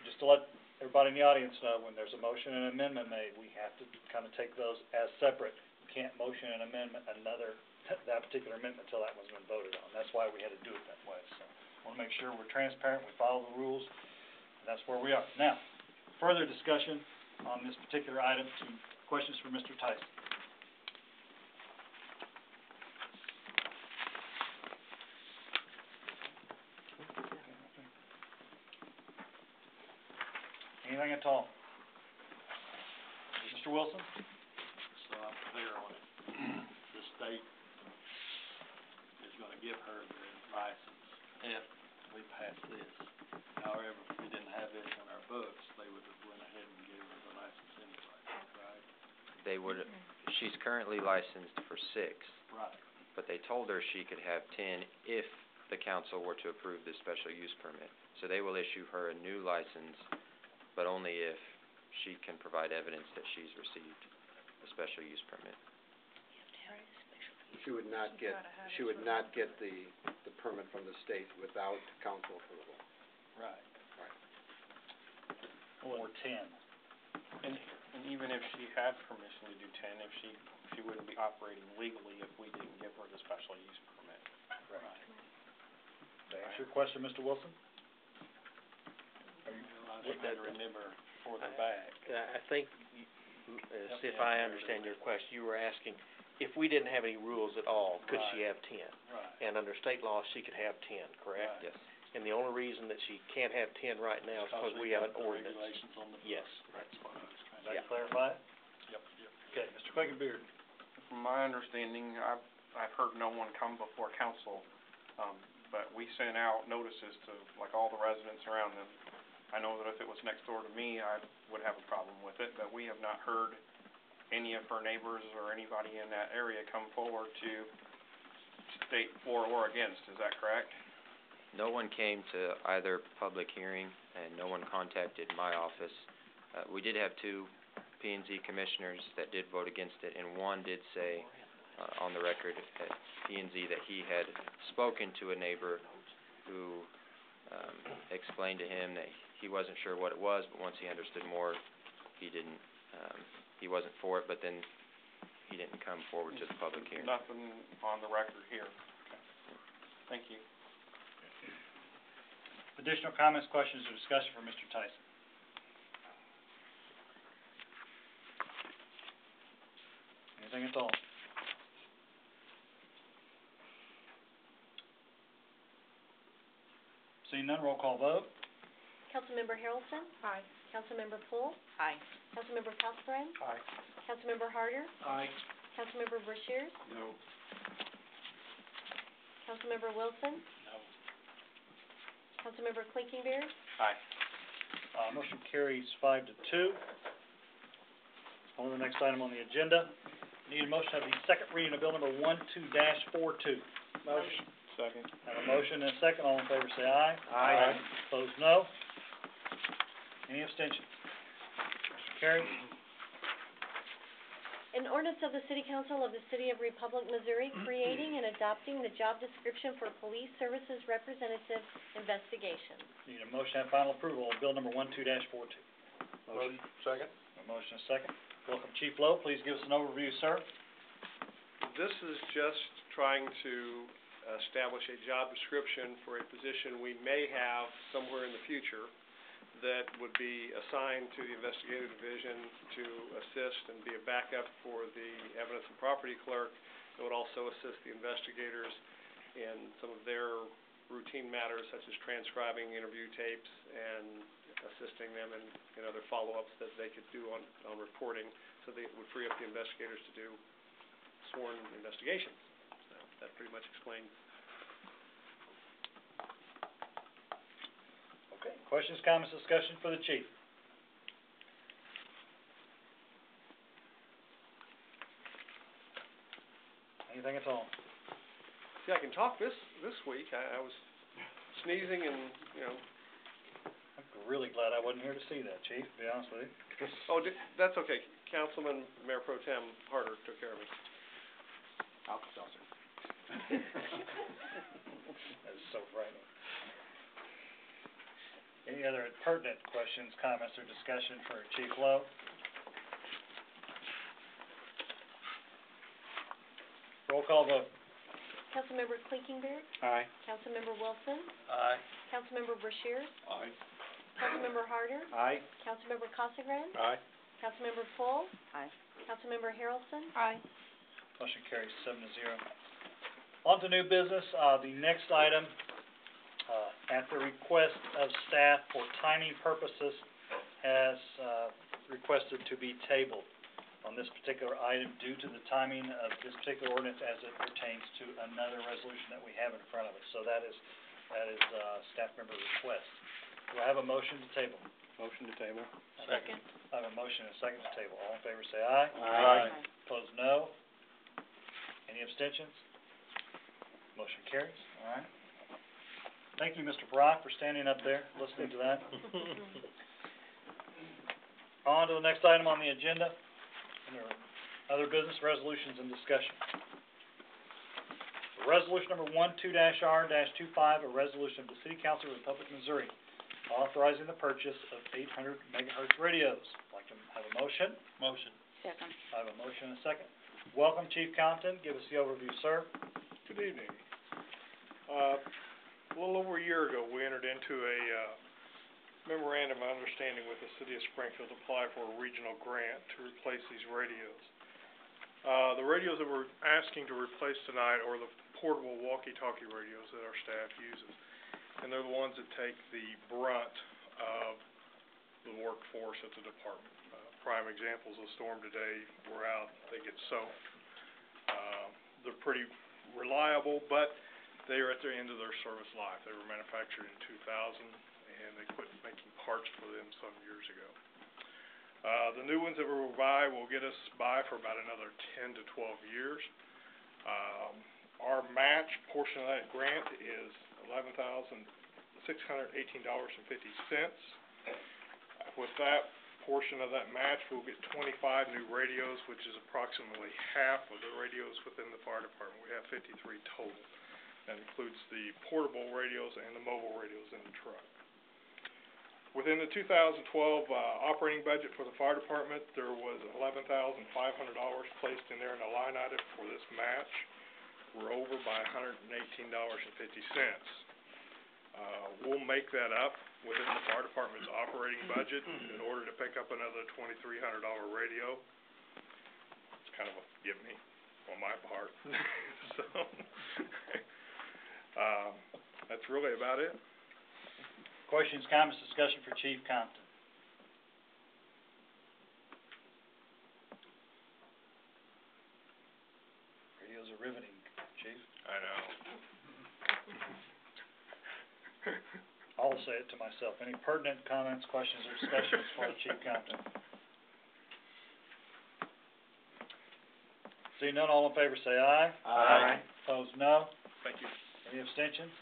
just to let everybody in the audience know, when there's a motion and amendment made, we have to kind of take those as separate. You can't motion an amendment, that particular amendment until that one's been voted on. That's why we had to do it that way, so. I wanna make sure we're transparent, we follow the rules, and that's where we are. Now, further discussion on this particular item to questions for Mr. Tyson? Anything at all? Mr. Wilson? So I'm clear on it. The state is gonna give her the license if we pass this. However, if we didn't have this on our books, they would have went ahead and given her the license anyway, right? They would, she's currently licensed for 6. Right. But they told her she could have 10 if the council were to approve this special use permit. So they will issue her a new license, but only if she can provide evidence that she's received a special use permit. She would not get the permit from the state without council approval. Right. Or 10. And even if she had permission to do 10, if she wouldn't be operating legally if we didn't give her the special use permit. Right. Did I answer your question, Mr. Wilson? I think I'd remember further back. I think, see if I understand your question, you were asking, if we didn't have any rules at all, could she have 10? Right. And under state law, she could have 10, correct? Right. Yes. And the only reason that she can't have 10 right now is because we have an ordinance. Regulations on the books. Yes. That's what I was trying Does to. that clarify it? Yep. Okay, Mr. Quakenbeard. From my understanding, I've heard no one come before council, but we sent out notices to, like, all the residents around them. I know that if it was next door to me, I would have a problem with it, but we have not heard any of her neighbors or anybody in that area come forward to state for or against, is that correct? No one came to either public hearing, and no one contacted my office. We did have 2 P&Z commissioners that did vote against it, and one did say on the record at P&Z that he had spoken to a neighbor who explained to him that he wasn't sure what it was, but once he understood more, he wasn't for it, but then he didn't come forward to the public hearing. Nothing on the record here. Okay. Thank you. Additional comments, questions, or discussion for Mr. Tyson? Anything at all? Seeing none, roll call vote. Councilmember Harrelson? Aye. Councilmember Poole? Aye. Councilmember Casabun? Aye. Councilmember Harder? Aye. Councilmember Brashears? No. Councilmember Wilson? No. Councilmember Quakenbeard? Aye. Motion carries 5-2. On to the next item on the agenda. Need a motion to have the second reading of bill number 12-42. Motion. Second. Have a motion and a second. All in favor say aye. Aye. Opposed, no. Any abstentions? Carried. An ordinance of the City Council of the City of Republic, Missouri, creating and adopting the job description for Police Services Representative Investigation. Need a motion and final approval of bill number 12-42. Motion. Second. A motion and a second. Welcome, Chief Lowe. Please give us an overview, sir. This is just trying to establish a job description for a position we may have somewhere in the future that would be assigned to the investigative division to assist and be a backup for the evidence and property clerk. It would also assist the investigators in some of their routine matters such as transcribing interview tapes and assisting them in other follow-ups that they could do on reporting, so they would free up the investigators to do sworn investigations. So that pretty much explains. Okay. Questions, comments, discussion for the chief? Anything at all? See, I can talk this week. I was sneezing and, you know. I'm really glad I wasn't here to see that, Chief, to be honest with you. Oh, that's okay. Councilman Mayor Pro Tem Harder took care of me. Alka-Seltzer. That is so frightening. Any other pertinent questions, comments, or discussion for Chief Lowe? Roll call vote. Councilmember Quakenbeard? Aye. Councilmember Wilson? Aye. Councilmember Brashears? Aye. Councilmember Harder? Aye. Councilmember Casagran? Aye. Councilmember Poole? Aye. Councilmember Harrelson. Aye. Motion carries 7-0. On to new business, the next item, at the request of staff for timing purposes, has, requested to be tabled on this particular item due to the timing of this particular ordinance as it pertains to another resolution that we have in front of us. So that is, staff member request. Do I have a motion to table? Motion to table. Second. I have a motion and a second to table. All in favor say aye. Aye. Opposed, no. Any abstentions? Motion carries. All right. Thank you, Mr. Brock, for standing up there, listening to that. On to the next item on the agenda. Under other business resolutions and discussion. Resolution number 12-R-25, a resolution of the City Council of the Republic of Missouri authorizing the purchase of 800 megahertz radios. Like to have a motion? Motion. Second. I have a motion and a second. Welcome, Chief Compton. Give us the overview, sir. Good evening. A little over a year ago, we entered into a memorandum of understanding with the City of Springfield to apply for a regional grant to replace these radios. The radios that we're asking to replace tonight are the portable walkie-talkie radios that our staff uses. And they're the ones that take the brunt of the workforce at the department. Prime examples, a storm today, we're out, they get soaked. They're pretty reliable, but they are at the end of their service life. They were manufactured in 2000, and they quit making parts for them some years ago. The new ones that we'll buy will get us by for about another 10 to 12 years. Our match portion of that grant is $11,618.50. With that portion of that match, we'll get 25 new radios, which is approximately half of the radios within the fire department. We have 53 total. That includes the portable radios and the mobile radios in the truck. Within the 2012 operating budget for the fire department, there was $11,500 placed in there in a line item for this match. We're over by $118.50. We'll make that up within the fire department's operating budget in order to pick up another $2,300 radio. It's kind of a give me on my part. So, that's really about it. Questions, comments, discussion for Chief Compton? Radios are riveting, Chief. I know. I'll say it to myself. Any pertinent comments, questions, or discussions for Chief Compton? Seeing none, all in favor say aye. Aye. Opposed, no. Thank you. Any abstentions?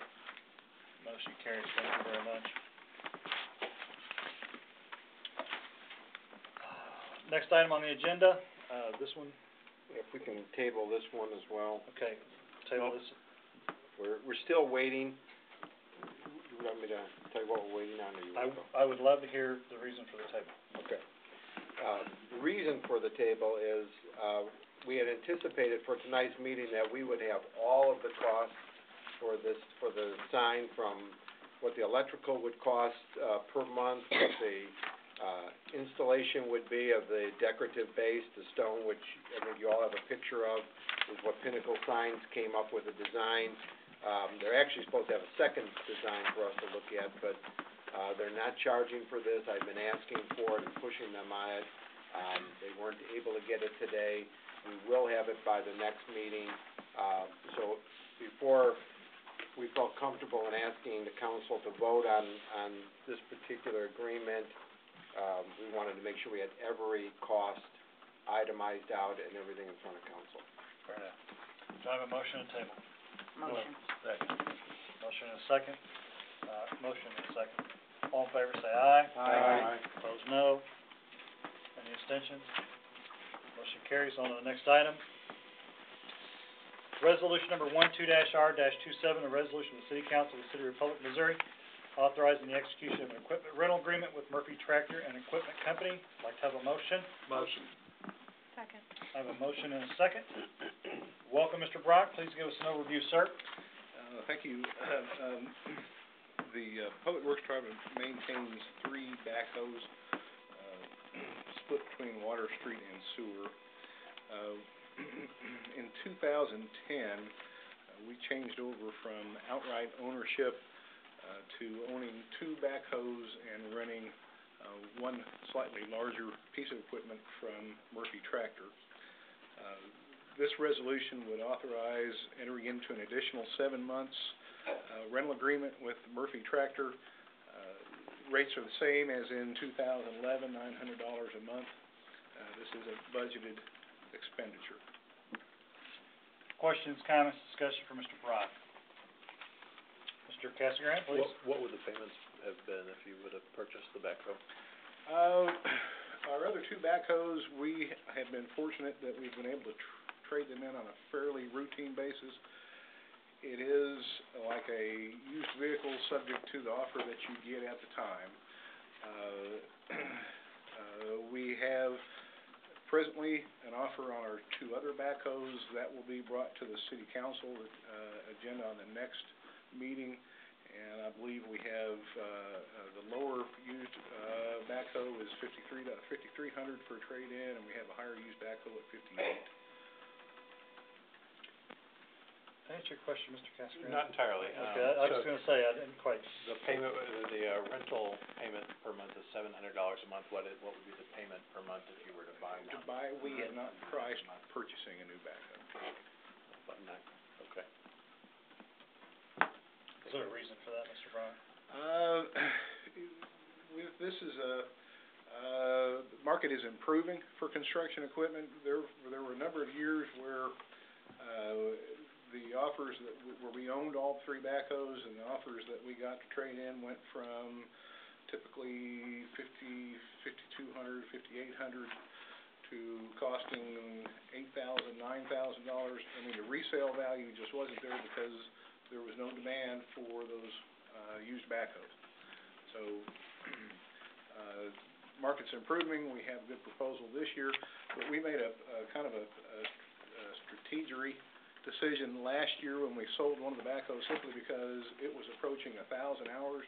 Motion carries. Thank you very much. Next item on the agenda, this one, If we can table this one as well. okay, table this. We're still waiting. You want me to tell you what we're waiting on, or you want to go? I would love to hear the reason for the table. Okay. The reason for the table is, we had anticipated for tonight's meeting that we would have all of the costs for the sign, from what the electrical would cost, per month, what the, installation would be of the decorative base, the stone, which I think you all have a picture of, is what Pinnacle Signs came up with a design. They're actually supposed to have a second design for us to look at, but, they're not charging for this. I've been asking for it and pushing them on it. They weren't able to get it today. We will have it by the next meeting. So before we felt comfortable in asking the council to vote on this particular agreement, we wanted to make sure we had every cost itemized out and everything in front of council. Fair enough. Do I have a motion to table? Motion. Second. Motion and a second. Motion and a second. All in favor say aye. Aye. Opposed, no. Any abstentions? Motion carries. On to the next item. Resolution number 12-R-27, a resolution of the City Council of the City of Republic, Missouri, authorizing the execution of an equipment rental agreement with Murphy Tractor and Equipment Company. I'd like to have a motion. Motion. Second. I have a motion and a second. Welcome, Mr. Brock. Please give us an overview, sir. Thank you. The Public Works Department maintains 3 backhoes, split between Water, Street, and Sewer. In 2010, we changed over from outright ownership to owning 2 backhoes and renting one slightly larger piece of equipment from Murphy Tractor. This resolution would authorize entering into an additional 7 months rental agreement with Murphy Tractor. Rates are the same as in 2011, $900 a month. This is a budgeted expenditure. Questions, comments, discussion for Mr. Brock? Mr. Casagrande, please. What would the payments have been if you would have purchased the backhoe? Our other 2 backhoes, we have been fortunate that we've been able to trade them in on a fairly routine basis. It is like a used vehicle subject to the offer that you get at the time. We have presently an offer on our 2 other backhoes that will be brought to the City Council agenda on the next meeting, and I believe we have the lower used backhoe is $5,300 for a trade-in, and we have a higher used backhoe at $5,800. Answer your question, Mr. Casagrande? Not entirely. Okay, I was gonna say, I didn't quite. The payment, the rental payment per month is $700 a month. What would be the payment per month if you were to buy one? We have not priced purchasing a new backhoe. But not, okay. Is there a reason for that, Mr. Brown? This is the market is improving for construction equipment. There were a number of years where the offers where we owned all 3 backhoes, and the offers that we got to trade in went from typically $5,200, $5,800 to costing $8,000, $9,000. I mean, the resale value just wasn't there because there was no demand for those used backhoes. So, market's improving. We have a good proposal this year, but we made a kind of a strategic decision last year when we sold one of the backhoes simply because it was approaching 1,000 hours,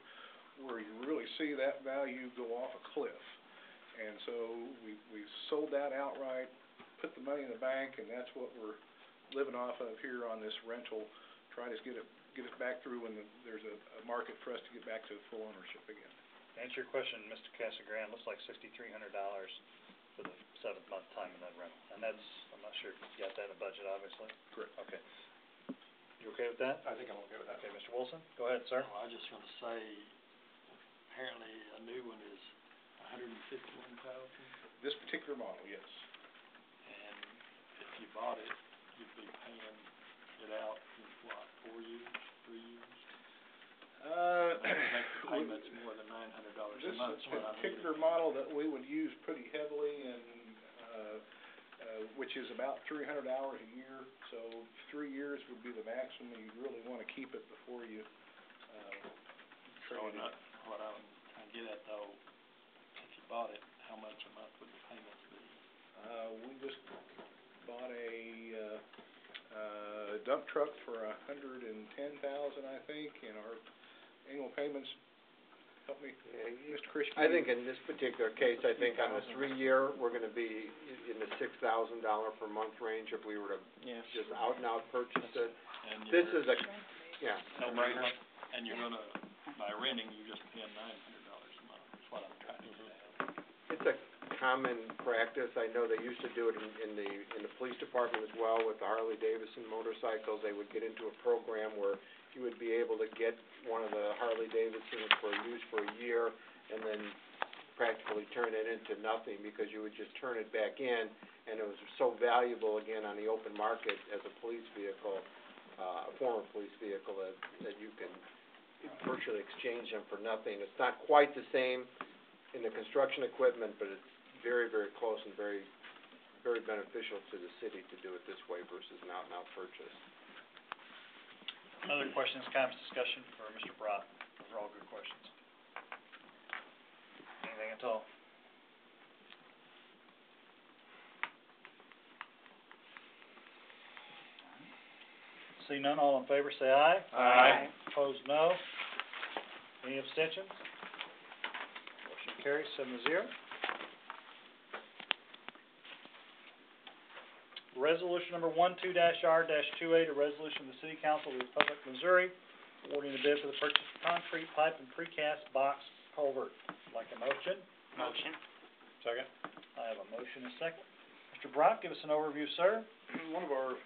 where you really see that value go off a cliff. And so we sold that outright, put the money in the bank, and that's what we're living off of here on this rental. Try to get it back through when there's a market for us to get back to full ownership again. To answer your question, Mr. Casagrande, looks like $6,300 for the 7th month time in that rental. And that's, I'm not sure if you got that in the budget, obviously. Correct. Okay. You okay with that? I think I'm okay with that. Okay, Mr. Wilson, go ahead, sir. Well, I was just gonna say, apparently a new one is $151,000, This particular model, yes. and if you bought it, you'd be paying it out in what, 4 years, 3 years? That would make the payments more than $900 a month. This is a particular model that we would use pretty heavily, and which is about 300 hours a year. So 3 years would be the maximum. You really want to keep it before you So what I'm trying to get at though, if you bought it, how much a month would the payments be? We just bought a dump truck for $110,000, I think, and our annual payments, help me, Mr. Christian. I think in this particular case, I think on the 3-year, we're gonna be in the $6,000 per month range if we were to just out and out purchase it. And This is a, yeah. No brainer, and you're gonna, by renting, you're just paying $900 a month, is what I'm trying to get at. It's a common practice. I know they used to do it in the police department as well with the Harley Davidson motorcycles. They would get into a program where you would be able to get one of the Harley Davidsons for use for a year and then practically turn it into nothing because you would just turn it back in, and it was so valuable again on the open market as a police vehicle, a former police vehicle, that you can virtually exchange them for nothing. It's not quite the same in the construction equipment, but it's very, very close and very, very beneficial to the city to do it this way versus an out-and-out purchase. Other questions, comments, discussion for Mr. Brock? Those are all good questions. Anything at all? See none, all in favor say aye. Aye. Opposed, no. Any abstentions? Motion carries 7-0. resolution number 12-R-28, a resolution of the City Council of the Republic of Missouri awarding the bid for the purchase of concrete pipe and precast box culvert. Like a motion? Motion. Second. I have a motion and a second. Mr. Brock, give us an overview, sir. One of our,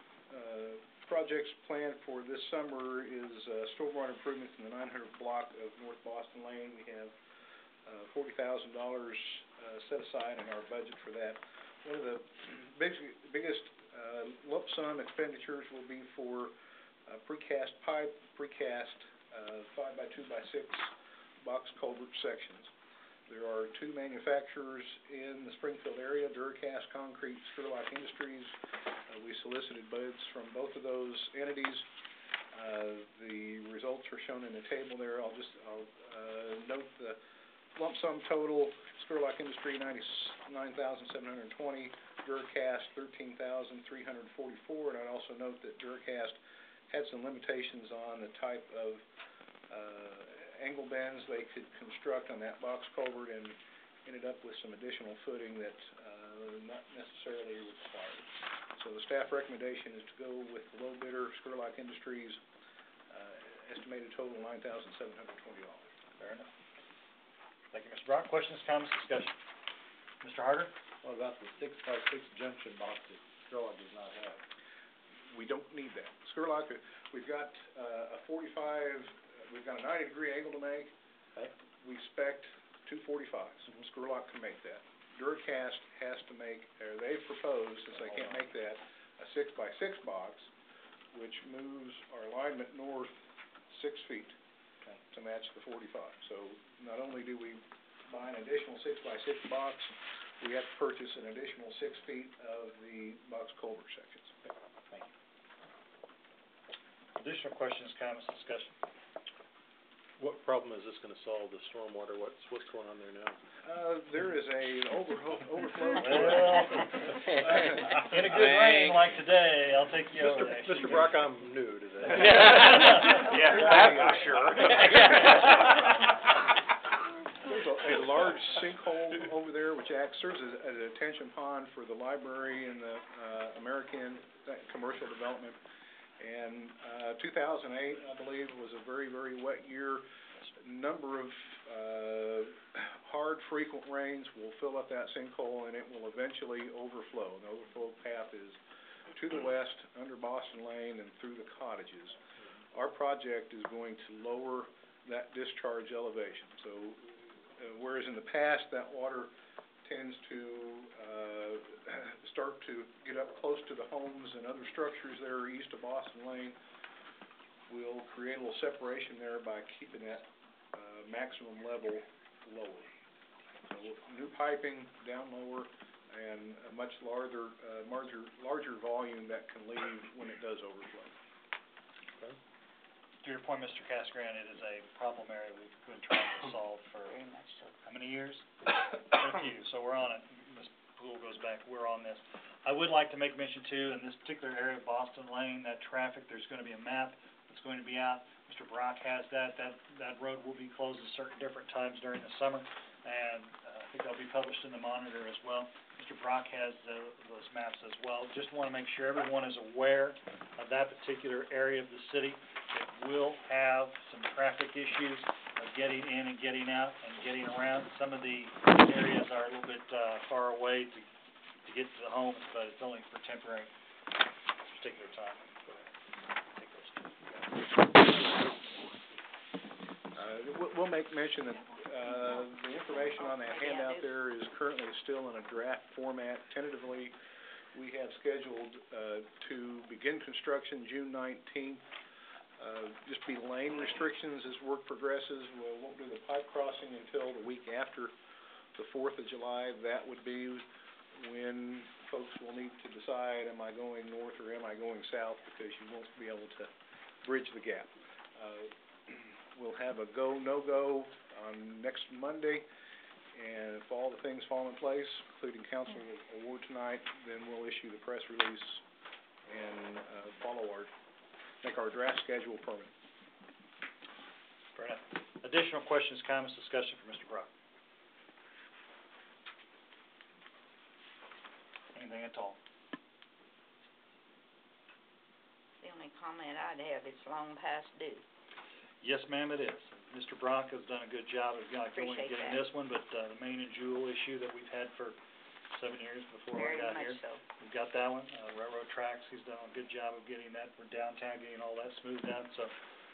projects planned for this summer is, stormwater improvements in the 900 block of North Boston Lane. We have, $40,000, set aside in our budget for that. One of the biggest, lump sum expenditures will be for, precast pipe, precast, 5x2x6 box culvert sections. There are two manufacturers in the Springfield area, Duracast Concrete, Scurlock Industries. We solicited bids from both of those entities. The results are shown in the table there. I'll note the lump sum total: Scurlock Industry $99,720, Duracast $13,344, and I'd also note that Duracast had some limitations on the type of angle bends they could construct on that box culvert, and ended up with some additional footing that not necessarily required. So the staff recommendation is to go with the low bidder, Scurlock Industries, estimated total $9,720. Fair enough. Thank you, Mr. Brock. Questions, comments, discussion? Mr. Harder? What about the 6x6 junction box that Scurlock does not have? We don't need that. Scurlock, we've got a 45, we've got a 90-degree angle to make. Okay. We spec'd 245s. Scurlock can make that. Duracast has to make, or they've proposed, since they can't make that, a 6x6 box, which moves our alignment north 6 feet to match the 45. So not only do we buy an additional 6x6 box, we have to purchase an additional 6 feet of the box culvert sections. Thank you. Additional questions, comments, discussion? What problem is this gonna solve, the stormwater? What's going on there now? There is an overflow. Well, in a good rain like today, I'll take you over there. Mr. Brock, I'm new to this. Yeah, that's for sure. There's a large sinkhole over there which serves as a detention pond for the library and the American commercial development. And 2008, I believe, was a very, very wet year. A number of hard, frequent rains will fill up that sinkhole, and it will eventually overflow. The overflow path is to the west, under Boston Lane, and through the cottages. Our project is going to lower that discharge elevation. So, whereas in the past that water tends to start to get up close to the homes and other structures there east of Boston Lane, we'll create a little separation there by keeping that maximum level lower. So new piping down lower, and a much larger volume that can leave when it does overflow. Okay. To your point, Mr. Casgrain, it is a problem area we've been trying to solve for how many years? A few. So we're on it. Ms. Poole goes back. We're on this. I would like to make mention too, in this particular area of Boston Lane, that traffic, there's going to be a map that's going to be out. Mr. Brock has that. That road will be closed at certain different times during the summer, and I think that'll be published in the Monitor as well. Mr. Brock has those maps as well. Just want to make sure everyone is aware of that particular area of the city. It will have some traffic issues of getting in and getting out and getting around. Some of the areas are a little bit far away to get to the homes, but it's only for temporary particular time. We'll make mention that the information on that handout there is currently still in a draft format. Tentatively, we have scheduled to begin construction June 19th. Just be lane restrictions as work progresses. We won't do the pipe crossing until the week after the 4th of July. That would be when folks will need to decide, am I going north or am I going south, because you won't be able to bridge the gap. We'll have a go, no-go on next Monday, and if all the things fall in place, including council award tonight, then we'll issue the press release and make our draft schedule permanent. Fair enough. Additional questions, comments, discussion for Mr. Brock? Anything at all? only comment I'd have, it's long past due. Yes, ma'am, it is. Mr. Brock has done a good job of going Appreciate getting that. this one, but, the main and jewel issue that we've had for 7 years before I Very got much here. so. We've got that one, railroad tracks, he's done a good job of getting that for downtown, getting all that smoothed out, so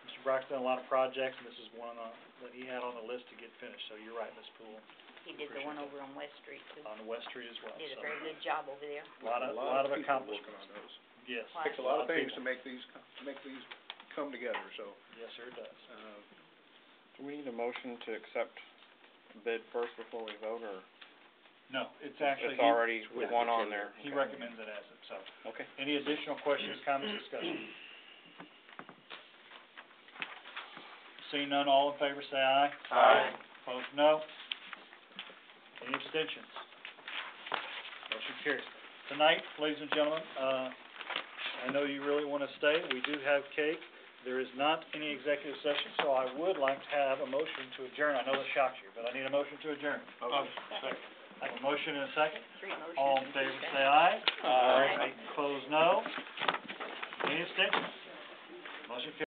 Mr. Brock's done a lot of projects, and this is one, that he had on the list to get finished, so you're right, Ms. Poole, He did the one over on West Street too. on the West Street as well, Did a so. very good job over there. A lot of people accomplishments. working on those. Yes. Why? Takes a lot of things people. to make these come together, so, Yes, sir, it does. Do we need a motion to accept bid first before we vote, or No, it's actually. it's already one on there? He recommends it as it, so. Okay. Any additional questions, comments, discussion? Seeing none, all in favor say aye. Aye. Opposed, no. Any abstentions? Motion carries. Tonight, ladies and gentlemen, I know you really wanna stay, we do have cake. There is not any executive session, so I would like to have a motion to adjourn. I know that shocks you, but I need a motion to adjourn. Second. I have a motion and a second. 3 motions. All in favor say aye. Aye. Opposed, no. Any abstentions? Motion carries.